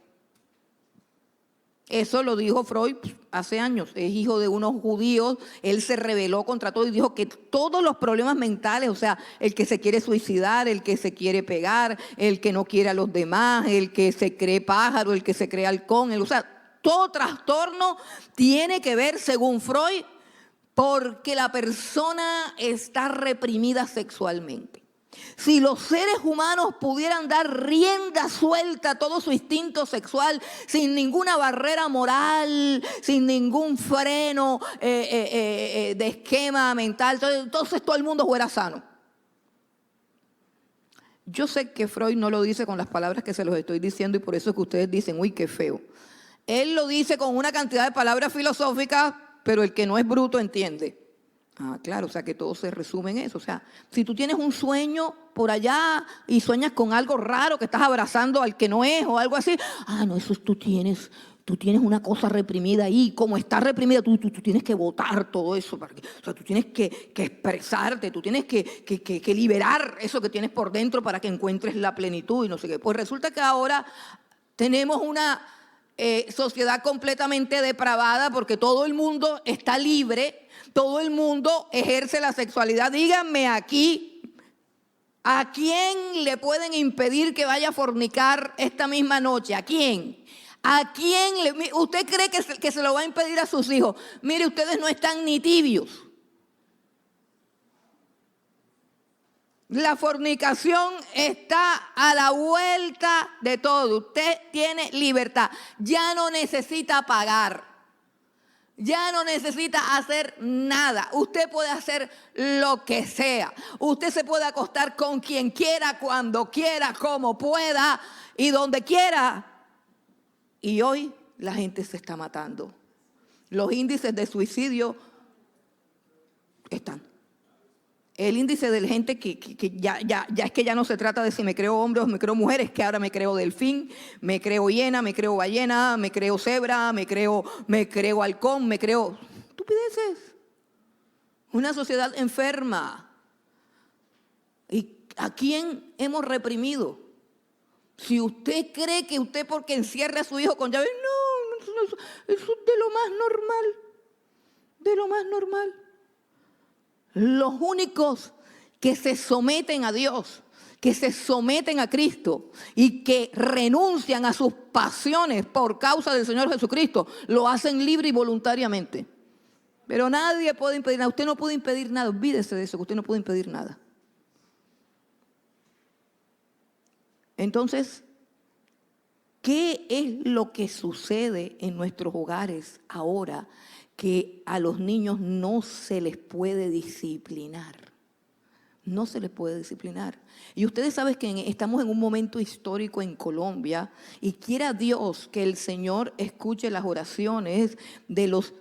Eso lo dijo Freud hace años, es hijo de unos judíos, él se rebeló contra todo y dijo que todos los problemas mentales, o sea, el que se quiere suicidar, el que se quiere pegar, el que no quiere a los demás, el que se cree pájaro, el que se cree halcón, o sea, todo trastorno tiene que ver, según Freud, porque la persona está reprimida sexualmente. Si los seres humanos pudieran dar rienda suelta a todo su instinto sexual sin ninguna barrera moral, sin ningún freno de esquema mental, entonces todo el mundo fuera sano. Yo sé que Freud no lo dice con las palabras que se los estoy diciendo y por eso es que ustedes dicen, uy, qué feo. Él lo dice con una cantidad de palabras filosóficas, pero el que no es bruto entiende. Ah, claro, o sea que todo se resume en eso. O sea, si tú tienes un sueño por allá y sueñas con algo raro, que estás abrazando al que no es o algo así, ah, no, eso tú tienes una cosa reprimida ahí. Como está reprimida, tú tienes que botar todo eso. O sea, tú tienes que expresarte, tú tienes que liberar eso que tienes por dentro para que encuentres la plenitud y no sé qué. Pues resulta que ahora tenemos una sociedad completamente depravada porque todo el mundo está libre. Todo el mundo ejerce la sexualidad. Díganme aquí, ¿a quién le pueden impedir que vaya a fornicar esta misma noche? ¿A quién? ¿A quién? ¿Usted cree que se lo va a impedir a sus hijos? Mire, ustedes no están ni tibios. La fornicación está a la vuelta de todo. Usted tiene libertad. Ya no necesita pagar. Ya no necesita hacer nada. Usted puede hacer lo que sea. Usted se puede acostar con quien quiera, cuando quiera, como pueda y donde quiera. Y hoy la gente se está matando. Los índices de suicidio están. El índice de gente que ya es que ya no se trata de si me creo hombre o me creo mujer, es que ahora me creo delfín, me creo hiena, me creo ballena, me creo cebra, me creo halcón, me creo estupideces. Una sociedad enferma. ¿Y a quién hemos reprimido? Si usted cree que usted porque encierra a su hijo con llave, no, eso es de lo más normal, de lo más normal. Los únicos que se someten a Dios, que se someten a Cristo y que renuncian a sus pasiones por causa del Señor Jesucristo, lo hacen libre y voluntariamente. Pero nadie puede impedir nada. Usted no puede impedir nada. Olvídese de eso, que usted no puede impedir nada. Entonces, ¿qué es lo que sucede en nuestros hogares ahora que a los niños no se les puede disciplinar? No se les puede disciplinar. Y ustedes saben que estamos en un momento histórico en Colombia y quiera Dios que el Señor escuche las oraciones de los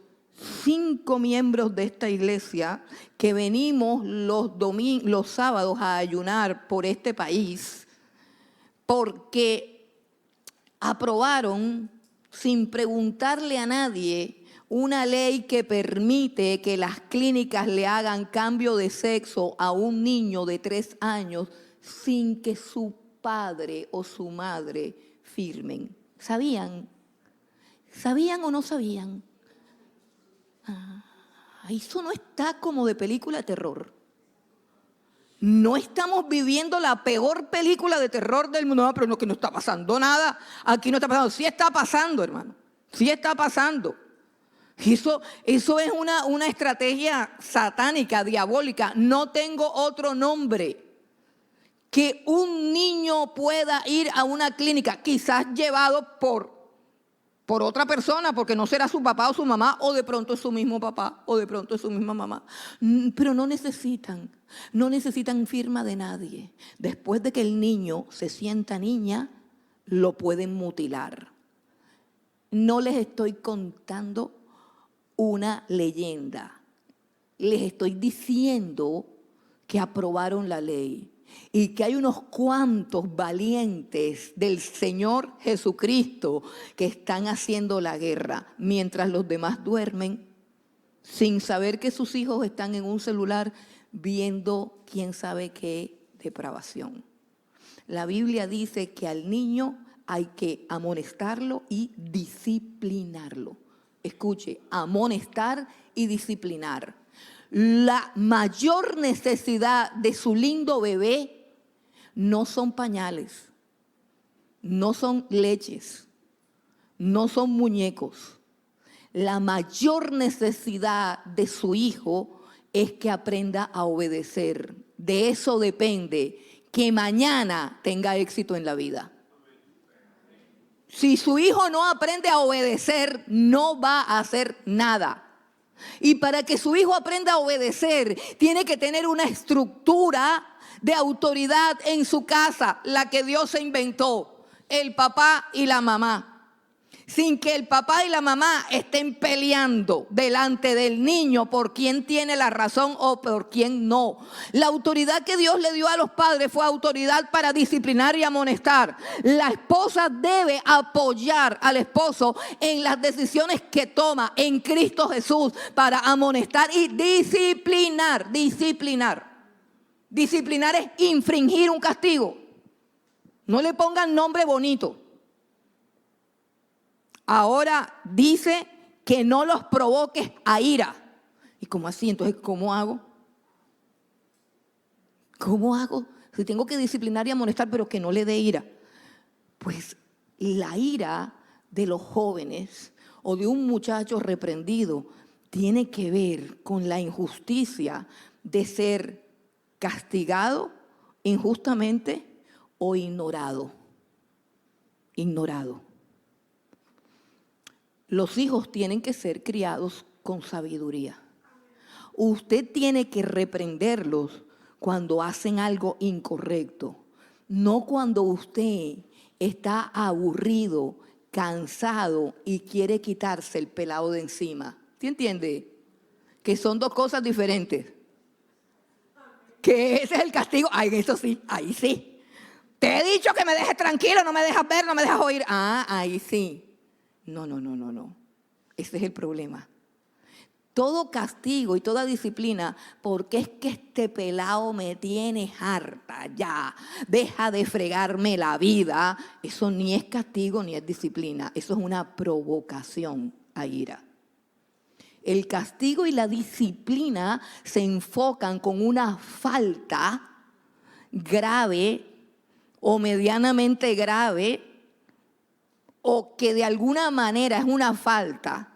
5 miembros de esta iglesia que venimos los sábados a ayunar por este país, porque aprobaron sin preguntarle a nadie una ley que permite que las clínicas le hagan cambio de sexo a un niño de 3 años sin que su padre o su madre firmen. ¿Sabían? ¿Sabían o no sabían? Eso no está como de película de terror. No estamos viviendo la peor película de terror del mundo. No, pero no, que no está pasando nada. Aquí no está pasando. Sí está pasando, hermano. Sí está pasando. Eso es una estrategia satánica, diabólica. No tengo otro nombre. Que un niño pueda ir a una clínica, quizás llevado por otra persona, porque no será su papá o su mamá, o de pronto es su mismo papá, o de pronto es su misma mamá. Pero no necesitan firma de nadie. Después de que el niño se sienta niña, lo pueden mutilar. No les estoy contando una leyenda. Les estoy diciendo que aprobaron la ley y que hay unos cuantos valientes del Señor Jesucristo que están haciendo la guerra mientras los demás duermen sin saber que sus hijos están en un celular viendo quién sabe qué depravación. La Biblia dice que al niño hay que amonestarlo y disciplinarlo. Escuche, amonestar y disciplinar. La mayor necesidad de su lindo bebé no son pañales, no son leches, no son muñecos. La mayor necesidad de su hijo es que aprenda a obedecer. De eso depende que mañana tenga éxito en la vida. Si su hijo no aprende a obedecer, no va a hacer nada. Y para que su hijo aprenda a obedecer, tiene que tener una estructura de autoridad en su casa, la que Dios se inventó, el papá y la mamá. Sin que el papá y la mamá estén peleando delante del niño por quién tiene la razón o por quién no. La autoridad que Dios le dio a los padres fue autoridad para disciplinar y amonestar. La esposa debe apoyar al esposo en las decisiones que toma en Cristo Jesús para amonestar y disciplinar. Disciplinar es infringir un castigo. No le pongan nombre bonito. Ahora dice que no los provoques a ira. ¿Y cómo así? Entonces, ¿cómo hago? ¿Cómo hago? Si tengo que disciplinar y amonestar, pero que no le dé ira. Pues la ira de los jóvenes o de un muchacho reprendido tiene que ver con la injusticia de ser castigado injustamente o ignorado. Ignorado. Los hijos tienen que ser criados con sabiduría. Usted tiene que reprenderlos cuando hacen algo incorrecto, no cuando usted está aburrido, cansado y quiere quitarse el pelado de encima. ¿Sí entiende? Que son dos cosas diferentes. que ese es el castigo. Ay, eso sí, ahí sí. Te he dicho que me dejes tranquilo, no me dejas ver, no me dejas oír. Ah, ahí sí. No. Ese es el problema. Todo castigo y toda disciplina, porque es que este pelado me tiene harta ya, deja de fregarme la vida. Eso ni es castigo ni es disciplina, eso es una provocación a ira. El castigo y la disciplina se enfocan con una falta grave o medianamente grave, o que de alguna manera es una falta,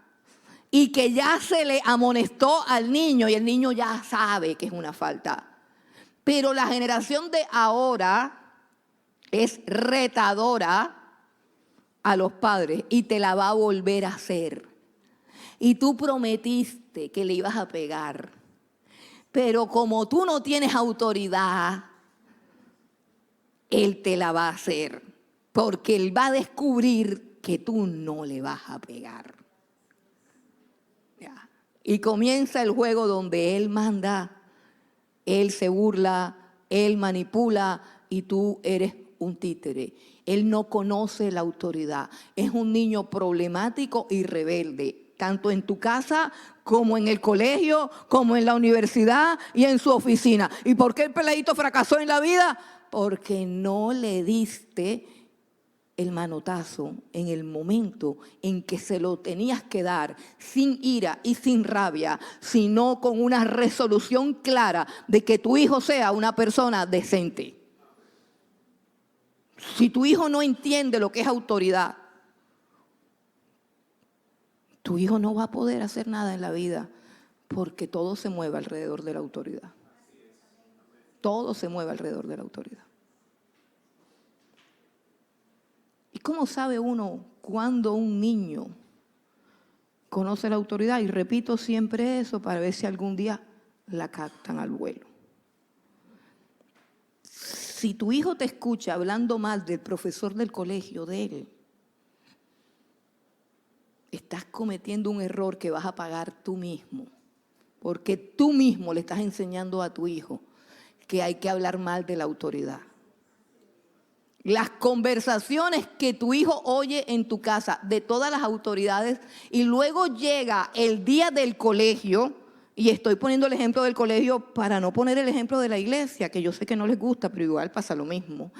y que ya se le amonestó al niño y el niño ya sabe que es una falta. Pero la generación de ahora es retadora a los padres y te la va a volver a hacer. Y tú prometiste que le ibas a pegar, pero como tú no tienes autoridad, él te la va a hacer, porque él va a descubrir que tú no le vas a pegar. Y comienza el juego donde él manda, él se burla, él manipula y tú eres un títere. Él no conoce la autoridad. Es un niño problemático y rebelde, tanto en tu casa como en el colegio, como en la universidad y en su oficina. ¿Y por qué el peladito fracasó en la vida? Porque no le diste el manotazo en el momento en que se lo tenías que dar, sin ira y sin rabia, sino con una resolución clara de que tu hijo sea una persona decente. Si tu hijo no entiende lo que es autoridad, tu hijo no va a poder hacer nada en la vida, porque todo se mueve alrededor de la autoridad. Todo se mueve alrededor de la autoridad. ¿Y cómo sabe uno cuando un niño conoce la autoridad? Y repito siempre eso para ver si algún día la captan al vuelo. Si tu hijo te escucha hablando mal del profesor del colegio, de él, estás cometiendo un error que vas a pagar tú mismo, porque tú mismo le estás enseñando a tu hijo que hay que hablar mal de la autoridad. Las conversaciones que tu hijo oye en tu casa de todas las autoridades, y luego llega el día del colegio, y estoy poniendo el ejemplo del colegio para no poner el ejemplo de la iglesia, que yo sé que no les gusta, pero igual pasa lo mismo.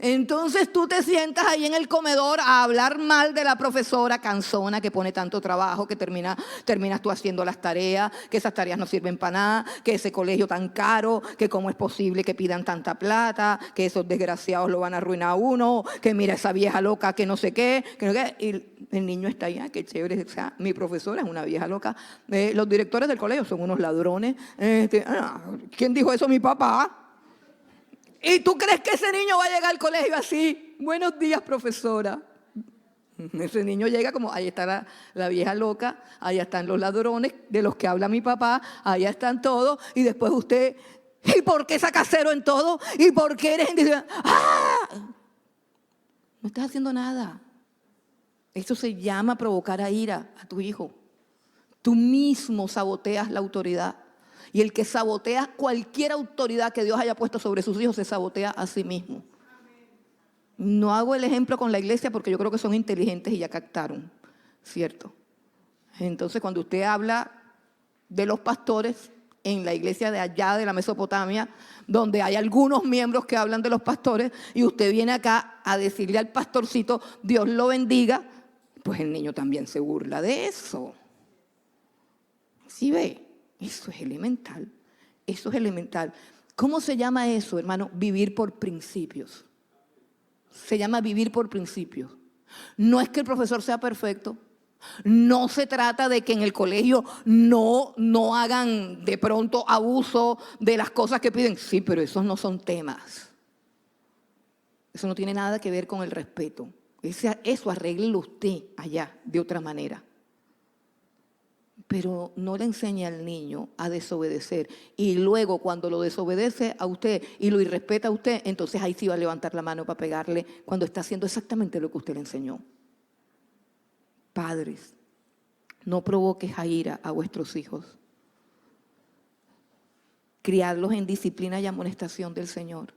Entonces tú te sientas ahí en el comedor a hablar mal de la profesora cansona que pone tanto trabajo, que terminas tú haciendo las tareas, que esas tareas no sirven para nada, que ese colegio tan caro, que cómo es posible que pidan tanta plata, que esos desgraciados lo van a arruinar a uno, que mira esa vieja loca que no sé qué, que no sé qué. Y el niño está ahí, qué chévere, o sea, mi profesora es una vieja loca, los directores del colegio son unos ladrones. ¿Quién dijo eso? Mi papá. ¿Y tú crees que ese niño va a llegar al colegio así? Buenos días, profesora. Ese niño llega como, ahí está la vieja loca, allá están los ladrones de los que habla mi papá, allá están todos, y después usted, ¿y por qué sacas cero en todo? ¿Y por qué eres indisciplinado? ¡Ah! No estás haciendo nada. Eso se llama provocar a ira a tu hijo. Tú mismo saboteas la autoridad. Y el que sabotea cualquier autoridad que Dios haya puesto sobre sus hijos se sabotea a sí mismo. No hago el ejemplo con la iglesia porque yo creo que son inteligentes y ya captaron, ¿cierto? Entonces cuando usted habla de los pastores en la iglesia de allá de la Mesopotamia, donde hay algunos miembros que hablan de los pastores, y usted viene acá a decirle al pastorcito, Dios lo bendiga, pues el niño también se burla de eso. ¿Sí ve? Eso es elemental, eso es elemental. ¿Cómo se llama eso, hermano? Vivir por principios. Se llama vivir por principios. No es que el profesor sea perfecto, no se trata de que en el colegio no hagan de pronto abuso de las cosas que piden. Sí, pero esos no son temas. Eso no tiene nada que ver con el respeto. Eso arréglelo usted allá de otra manera. Pero no le enseña al niño a desobedecer. Y luego cuando lo desobedece a usted y lo irrespeta a usted, entonces ahí sí va a levantar la mano para pegarle cuando está haciendo exactamente lo que usted le enseñó. Padres, no provoques a ira a vuestros hijos. criarlos en disciplina y amonestación del Señor.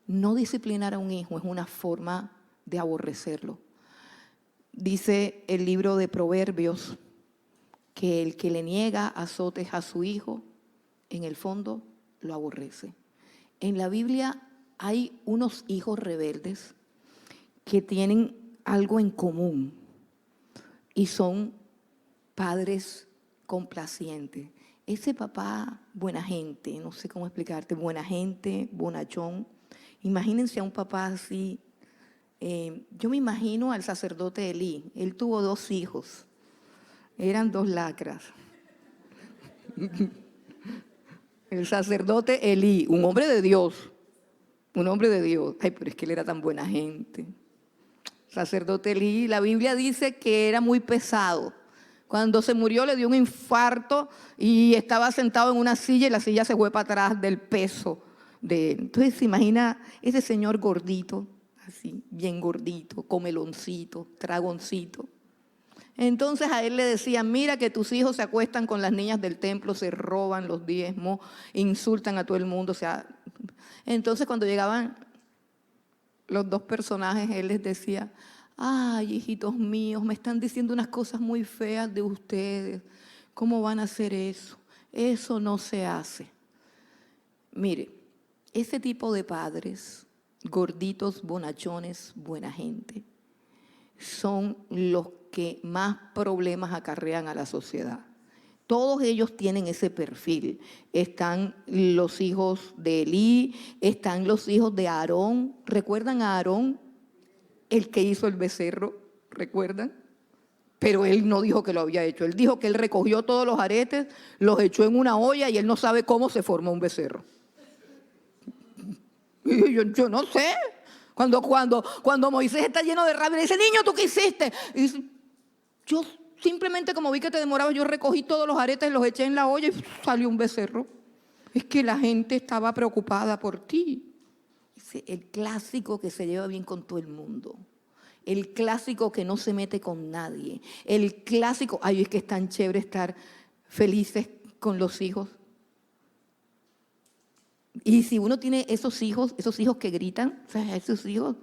No disciplinar a un hijo es una forma de aborrecerlo. Dice el libro de Proverbios que el que le niega azotes a su hijo, en el fondo lo aborrece. En la Biblia hay unos hijos rebeldes que tienen algo en común y son padres complacientes. Ese papá, buena gente, no sé cómo explicarte, buena gente, bonachón. Imagínense a un papá así. Yo me imagino al sacerdote Elí. Él tuvo 2 hijos. Eran 2 lacras. El sacerdote Elí, un hombre de Dios. Un hombre de Dios. Ay, pero es que él era tan buena gente. Sacerdote Elí, la Biblia dice que era muy pesado. Cuando se murió le dio un infarto y estaba sentado en una silla y la silla se fue para atrás del peso de él. Entonces se imagina ese señor gordito, así, bien gordito, comeloncito, tragoncito. Entonces a él le decían, mira que tus hijos se acuestan con las niñas del templo, se roban los diezmos, insultan a todo el mundo. O sea, entonces cuando llegaban los 2 personajes, él les decía, ay, hijitos míos, me están diciendo unas cosas muy feas de ustedes. ¿Cómo van a hacer eso? Eso no se hace. Mire, ese tipo de padres, gorditos, bonachones, buena gente, son los que más problemas acarrean a la sociedad. Todos ellos tienen ese perfil. Están los hijos de Elí, están los hijos de Aarón. ¿Recuerdan a Aarón? El que hizo el becerro, ¿recuerdan? Pero él no dijo que lo había hecho. Él dijo que él recogió todos los aretes, los echó en una olla y él no sabe cómo se formó un becerro. Y yo no sé. Cuando Moisés está lleno de rabia, le dice, niño, ¿tú qué hiciste? Y dice, yo simplemente como vi que te demorabas, yo recogí todos los aretes, los eché en la olla y salió un becerro. Es que la gente estaba preocupada por ti. El clásico que se lleva bien con todo el mundo. El clásico que no se mete con nadie. El clásico, ay, es que es tan chévere estar felices con los hijos. Y si uno tiene esos hijos que gritan, o sea, esos hijos.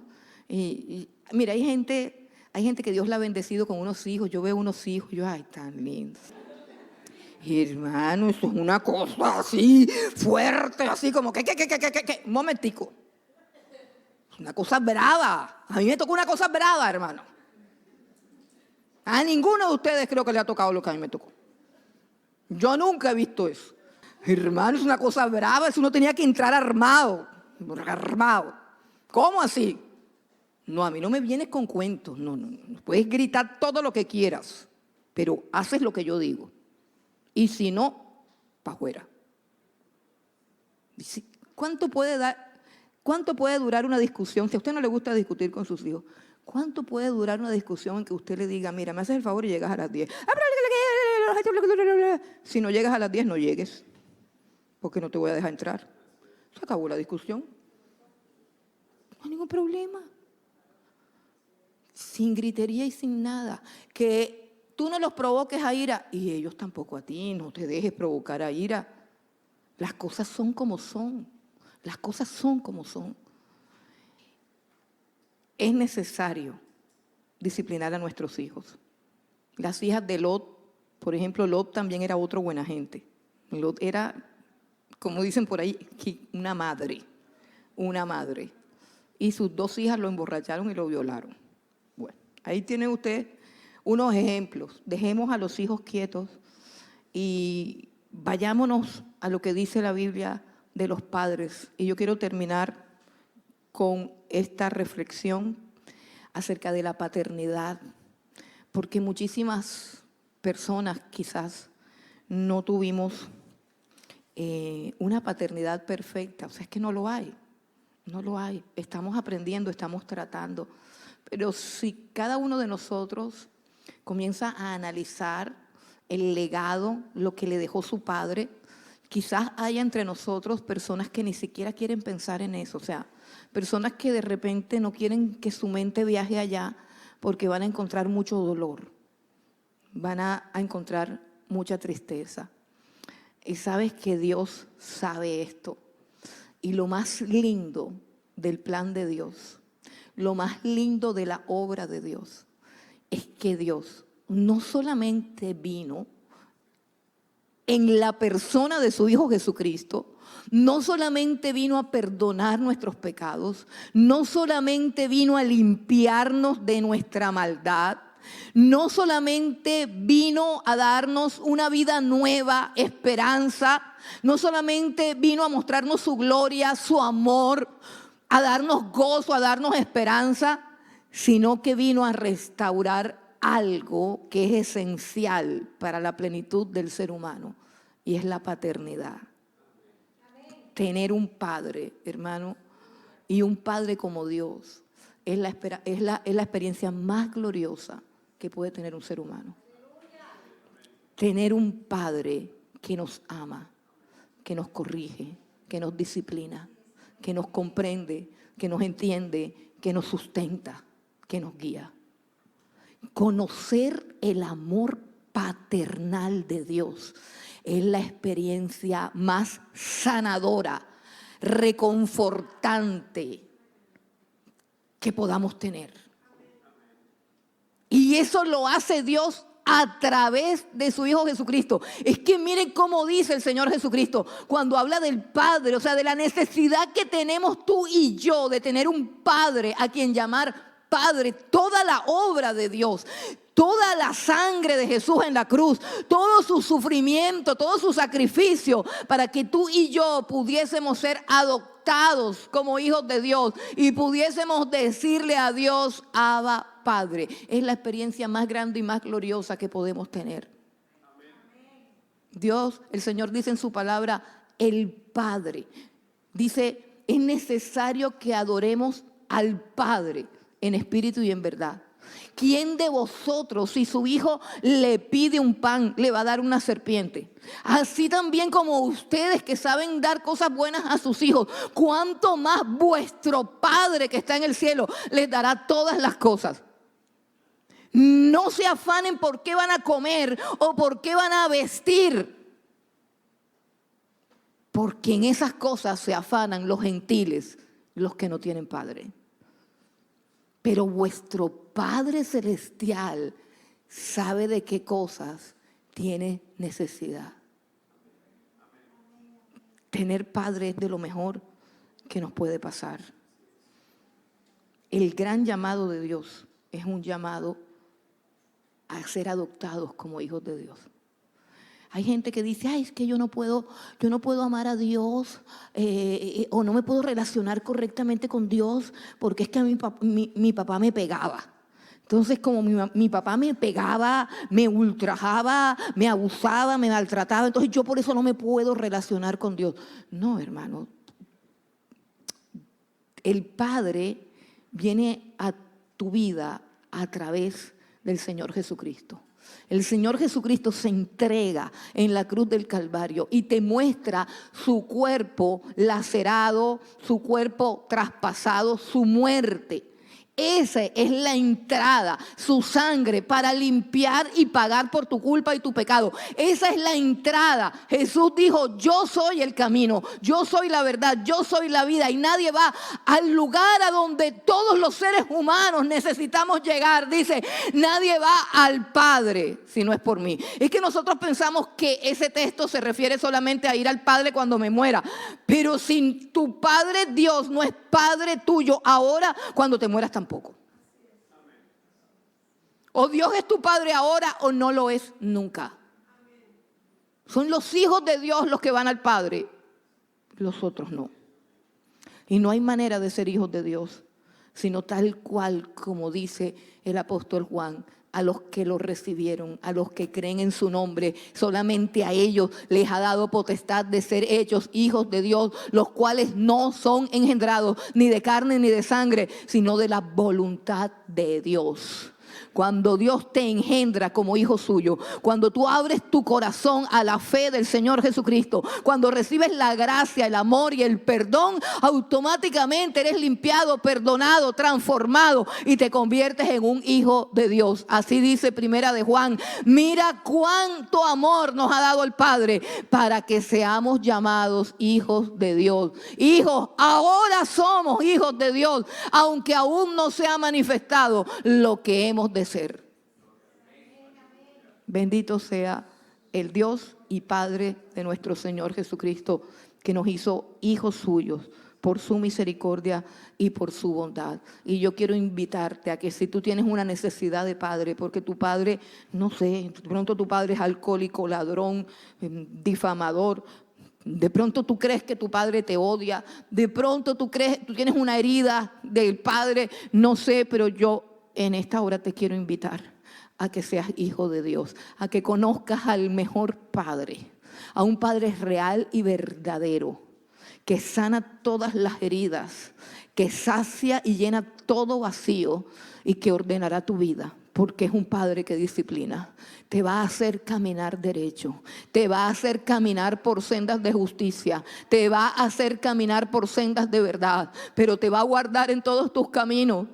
Mira, hay gente que Dios la ha bendecido con unos hijos. Yo veo unos hijos, yo, ay, tan lindos. Hermano, eso es una cosa así, fuerte, así como que, un momentico. Una cosa brava. A mí me tocó una cosa brava, hermano. A ninguno de ustedes creo que le ha tocado lo que a mí me tocó. Yo nunca he visto eso. Hermano, es una cosa brava. Eso uno tenía que entrar armado. Armado. ¿Cómo así? No, a mí no me vienes con cuentos. No. Puedes gritar todo lo que quieras, pero haces lo que yo digo. Y si no, para afuera. ¿Cuánto puede durar una discusión? Si a usted no le gusta discutir con sus hijos, ¿cuánto puede durar una discusión en que usted le diga, mira, me haces el favor y llegas a las 10? Si no llegas a las 10, no llegues, porque no te voy a dejar entrar. Se acabó la discusión. No hay ningún problema. Sin gritería y sin nada. Que tú no los provoques a ira y ellos tampoco a ti. No te dejes provocar a ira. Las cosas son como son. Las cosas son como son. Es necesario disciplinar a nuestros hijos. Las hijas de Lot, por ejemplo, Lot también era otro buena gente. Lot era, como dicen por ahí, una madre. Y sus 2 hijas lo emborracharon y lo violaron. Bueno, ahí tiene usted unos ejemplos. Dejemos a los hijos quietos y vayámonos a lo que dice la Biblia de los padres. Y yo quiero terminar con esta reflexión acerca de la paternidad, porque muchísimas personas quizás no tuvimos una paternidad perfecta. O sea, es que no lo hay. Estamos aprendiendo, estamos tratando. Pero si cada uno de nosotros comienza a analizar el legado, lo que le dejó su padre, quizás haya entre nosotros personas que ni siquiera quieren pensar en eso. O sea, personas que de repente no quieren que su mente viaje allá porque van a encontrar mucho dolor, van a encontrar mucha tristeza. Y sabes que Dios sabe esto. Y lo más lindo del plan de Dios, lo más lindo de la obra de Dios, es que Dios no solamente vino en la persona de su Hijo Jesucristo, no solamente vino a perdonar nuestros pecados, no solamente vino a limpiarnos de nuestra maldad, no solamente vino a darnos una vida nueva, esperanza, no solamente vino a mostrarnos su gloria, su amor, a darnos gozo, a darnos esperanza, sino que vino a restaurar algo que es esencial para la plenitud del ser humano, y es la paternidad. Tener un padre, hermano, y un padre como Dios, es la experiencia más gloriosa que puede tener un ser humano. Tener un padre que nos ama, que nos corrige, que nos disciplina, que nos comprende, que nos entiende, que nos sustenta, que nos guía. Conocer el amor paternal de Dios es la experiencia más sanadora, reconfortante que podamos tener. Y eso lo hace Dios a través de su Hijo Jesucristo. Es que miren cómo dice el Señor Jesucristo cuando habla del Padre, o sea, de la necesidad que tenemos tú y yo de tener un Padre a quien llamar Padre. Toda la obra de Dios, toda la sangre de Jesús en la cruz, todo su sufrimiento, todo su sacrificio para que tú y yo pudiésemos ser adoptados como hijos de Dios y pudiésemos decirle a Dios, Abba, Padre. Es la experiencia más grande y más gloriosa que podemos tener. Dios, el Señor dice en su palabra, el Padre. Dice, es necesario que adoremos al Padre en espíritu y en verdad. ¿Quién de vosotros, si su hijo le pide un pan, le va a dar una serpiente? Así también como ustedes que saben dar cosas buenas a sus hijos, ¿cuánto más vuestro Padre que está en el cielo les dará todas las cosas? No se afanen por qué van a comer o por qué van a vestir, porque en esas cosas se afanan los gentiles, los que no tienen padre. Pero vuestro Padre Celestial sabe de qué cosas tiene necesidad. Tener padre es de lo mejor que nos puede pasar. El gran llamado de Dios es un llamado a ser adoptados como hijos de Dios. Hay gente que dice, ay, es que yo no puedo amar a Dios o no me puedo relacionar correctamente con Dios porque es que mi papá me pegaba. Entonces, como mi papá me pegaba, me ultrajaba, me abusaba, me maltrataba, entonces yo por eso no me puedo relacionar con Dios. No, hermano. El Padre viene a tu vida a través del Señor Jesucristo. El Señor Jesucristo se entrega en la cruz del Calvario y te muestra su cuerpo lacerado, su cuerpo traspasado, su muerte. Esa es la entrada, su sangre para limpiar y pagar por tu culpa y tu pecado. Esa es la entrada. Jesús dijo, yo soy el camino, yo soy la verdad, yo soy la vida, y nadie va al lugar a donde todos los seres humanos necesitamos llegar. Dice, nadie va al Padre si no es por mí. Es que nosotros pensamos que ese texto se refiere solamente a ir al Padre cuando me muera, pero si tu Padre Dios no es Padre tuyo ahora, cuando te mueras tampoco. O Dios es tu Padre ahora o no lo es nunca. Son los hijos de Dios los que van al Padre, los otros no. Y no hay manera de ser hijos de Dios, sino tal cual como dice el apóstol Juan, a los que lo recibieron, a los que creen en su nombre, solamente a ellos les ha dado potestad de ser hechos hijos de Dios, los cuales no son engendrados ni de carne ni de sangre, sino de la voluntad de Dios. cuando Dios te engendra como hijo suyo, cuando tú abres tu corazón a la fe del Señor Jesucristo, cuando recibes la gracia, el amor y el perdón, automáticamente eres limpiado, perdonado, transformado y te conviertes en un hijo de Dios. Así dice Primera de Juan: mira cuánto amor nos ha dado el Padre para que seamos llamados hijos de Dios. Hijos, ahora somos hijos de Dios, aunque aún no se ha manifestado lo que hemos de ser. Bendito sea el Dios y Padre de nuestro Señor Jesucristo, que nos hizo hijos suyos por su misericordia y por su bondad. Y yo quiero invitarte a que si tú tienes una necesidad de padre, porque tu padre, no sé, de pronto tu padre es alcohólico, ladrón, difamador, de pronto tú crees que tu padre te odia, de pronto tú tienes una herida del padre, no sé, pero yo en esta hora te quiero invitar a que seas hijo de Dios, a que conozcas al mejor padre, a un padre real y verdadero, que sana todas las heridas, que sacia y llena todo vacío y que ordenará tu vida, porque es un padre que disciplina. Te va a hacer caminar derecho, te va a hacer caminar por sendas de justicia, te va a hacer caminar por sendas de verdad, pero te va a guardar en todos tus caminos,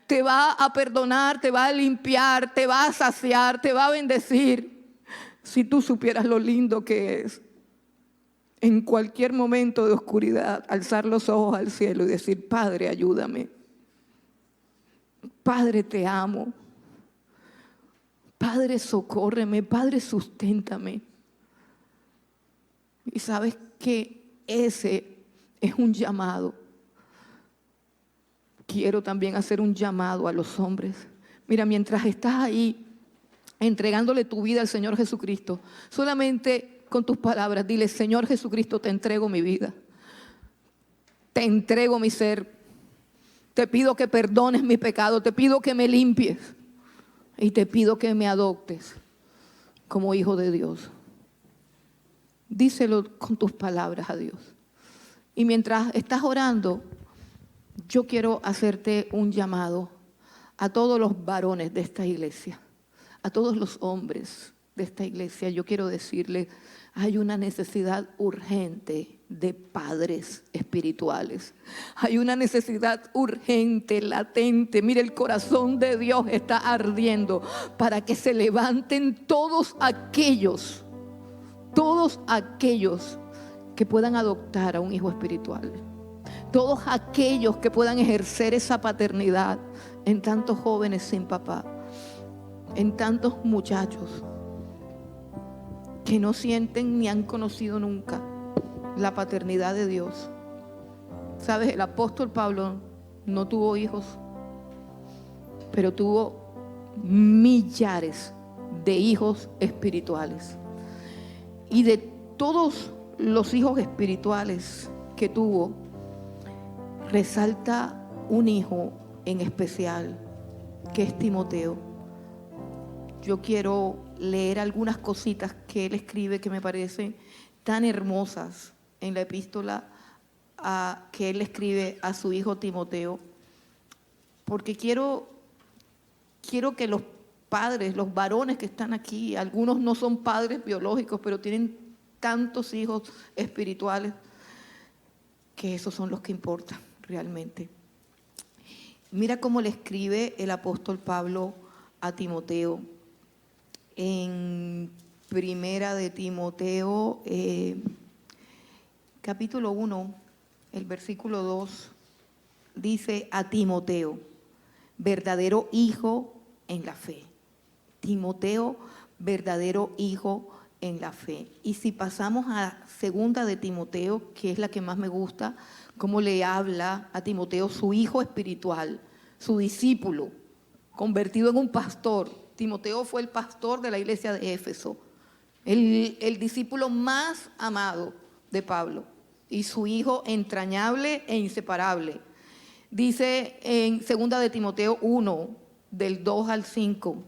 te va a perdonar, te va a limpiar, te va a saciar, te va a bendecir. Si tú supieras lo lindo que es en cualquier momento de oscuridad alzar los ojos al cielo y decir: Padre, ayúdame, Padre, te amo, Padre, socórreme, Padre, susténtame. Y sabes que ese es un llamado. Quiero también hacer un llamado a los hombres. Mira, mientras estás ahí entregándole tu vida al Señor Jesucristo, solamente con tus palabras dile: Señor Jesucristo, te entrego mi vida, te entrego mi ser, te pido que perdones mi pecado, te pido que me limpies y te pido que me adoptes como hijo de Dios. Díselo con tus palabras a Dios. Y mientras estás orando, yo quiero hacerte un llamado a todos los varones de esta iglesia, a todos los hombres de esta iglesia. Yo quiero decirles: hay una necesidad urgente de padres espirituales. Hay una necesidad urgente, latente. Mire, el corazón de Dios está ardiendo para que se levanten todos aquellos que puedan adoptar a un hijo espiritual. Todos aquellos que puedan ejercer esa paternidad en tantos jóvenes sin papá, en tantos muchachos que no sienten ni han conocido nunca la paternidad de Dios. ¿Sabes? El apóstol Pablo no tuvo hijos, pero tuvo millares de hijos espirituales. Y de todos los hijos espirituales que tuvo, resalta un hijo en especial, que es Timoteo. Yo quiero leer algunas cositas que él escribe que me parecen tan hermosas en la epístola que él escribe a su hijo Timoteo, porque quiero que los padres, los varones que están aquí, algunos no son padres biológicos, pero tienen tantos hijos espirituales, que esos son los que importan realmente. Mira cómo le escribe el apóstol Pablo a Timoteo. En Primera de Timoteo, capítulo 1, el versículo 2, dice: a Timoteo, verdadero hijo en la fe. Timoteo, verdadero hijo en la fe. Y si pasamos a Segunda de Timoteo, que es la que más me gusta, cómo le habla a Timoteo, su hijo espiritual, su discípulo, convertido en un pastor. Timoteo fue el pastor de la iglesia de Éfeso, el discípulo más amado de Pablo, y su hijo entrañable e inseparable. Dice en 2 de Timoteo 1, del 2 al 5,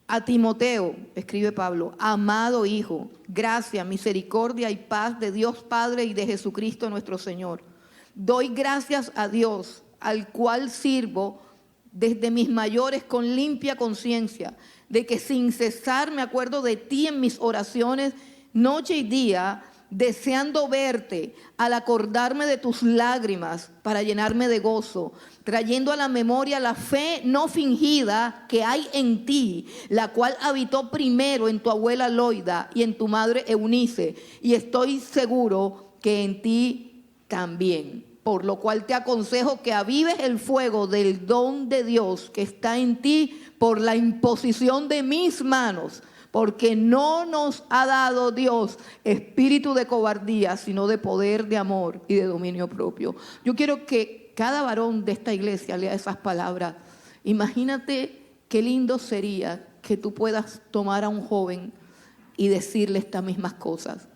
a Timoteo, escribe Pablo, amado hijo, gracia, misericordia y paz de Dios Padre y de Jesucristo nuestro Señor. Doy gracias a Dios, al cual sirvo desde mis mayores con limpia conciencia, de que sin cesar me acuerdo de ti en mis oraciones, noche y día, deseando verte, al acordarme de tus lágrimas para llenarme de gozo, trayendo a la memoria la fe no fingida que hay en ti, la cual habitó primero en tu abuela Loida y en tu madre Eunice, y estoy seguro que en ti también. Por lo cual te aconsejo que avives el fuego del don de Dios que está en ti por la imposición de mis manos, porque no nos ha dado Dios espíritu de cobardía, sino de poder, de amor y de dominio propio. Yo quiero que cada varón de esta iglesia lea esas palabras. Imagínate qué lindo sería que tú puedas tomar a un joven y decirle estas mismas cosas.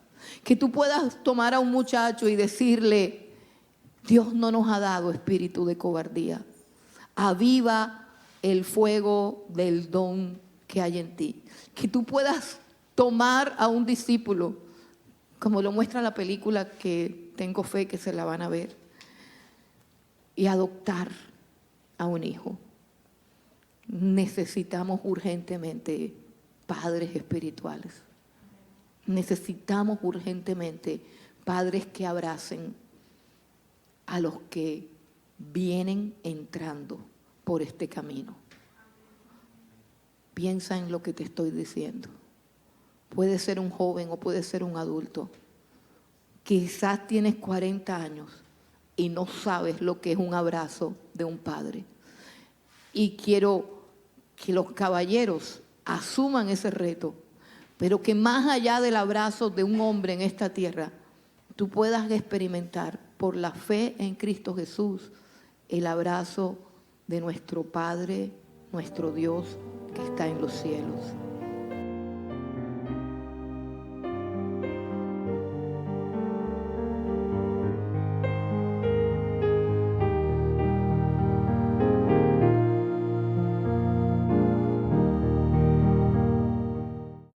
Que tú puedas tomar a un muchacho y decirle: Dios no nos ha dado espíritu de cobardía. Aviva el fuego del don que hay en ti. Que tú puedas tomar a un discípulo, como lo muestra la película, que tengo fe que se la van a ver, y adoptar a un hijo. Necesitamos urgentemente padres espirituales. Necesitamos urgentemente padres que abracen a los que vienen entrando por este camino. Piensa en lo que te estoy diciendo. Puede ser un joven o puede ser un adulto. Quizás tienes 40 años y no sabes lo que es un abrazo de un padre. Y quiero que los caballeros asuman ese reto, pero que más allá del abrazo de un hombre en esta tierra, tú puedas experimentar por la fe en Cristo Jesús el abrazo de nuestro Padre, nuestro Dios que está en los cielos.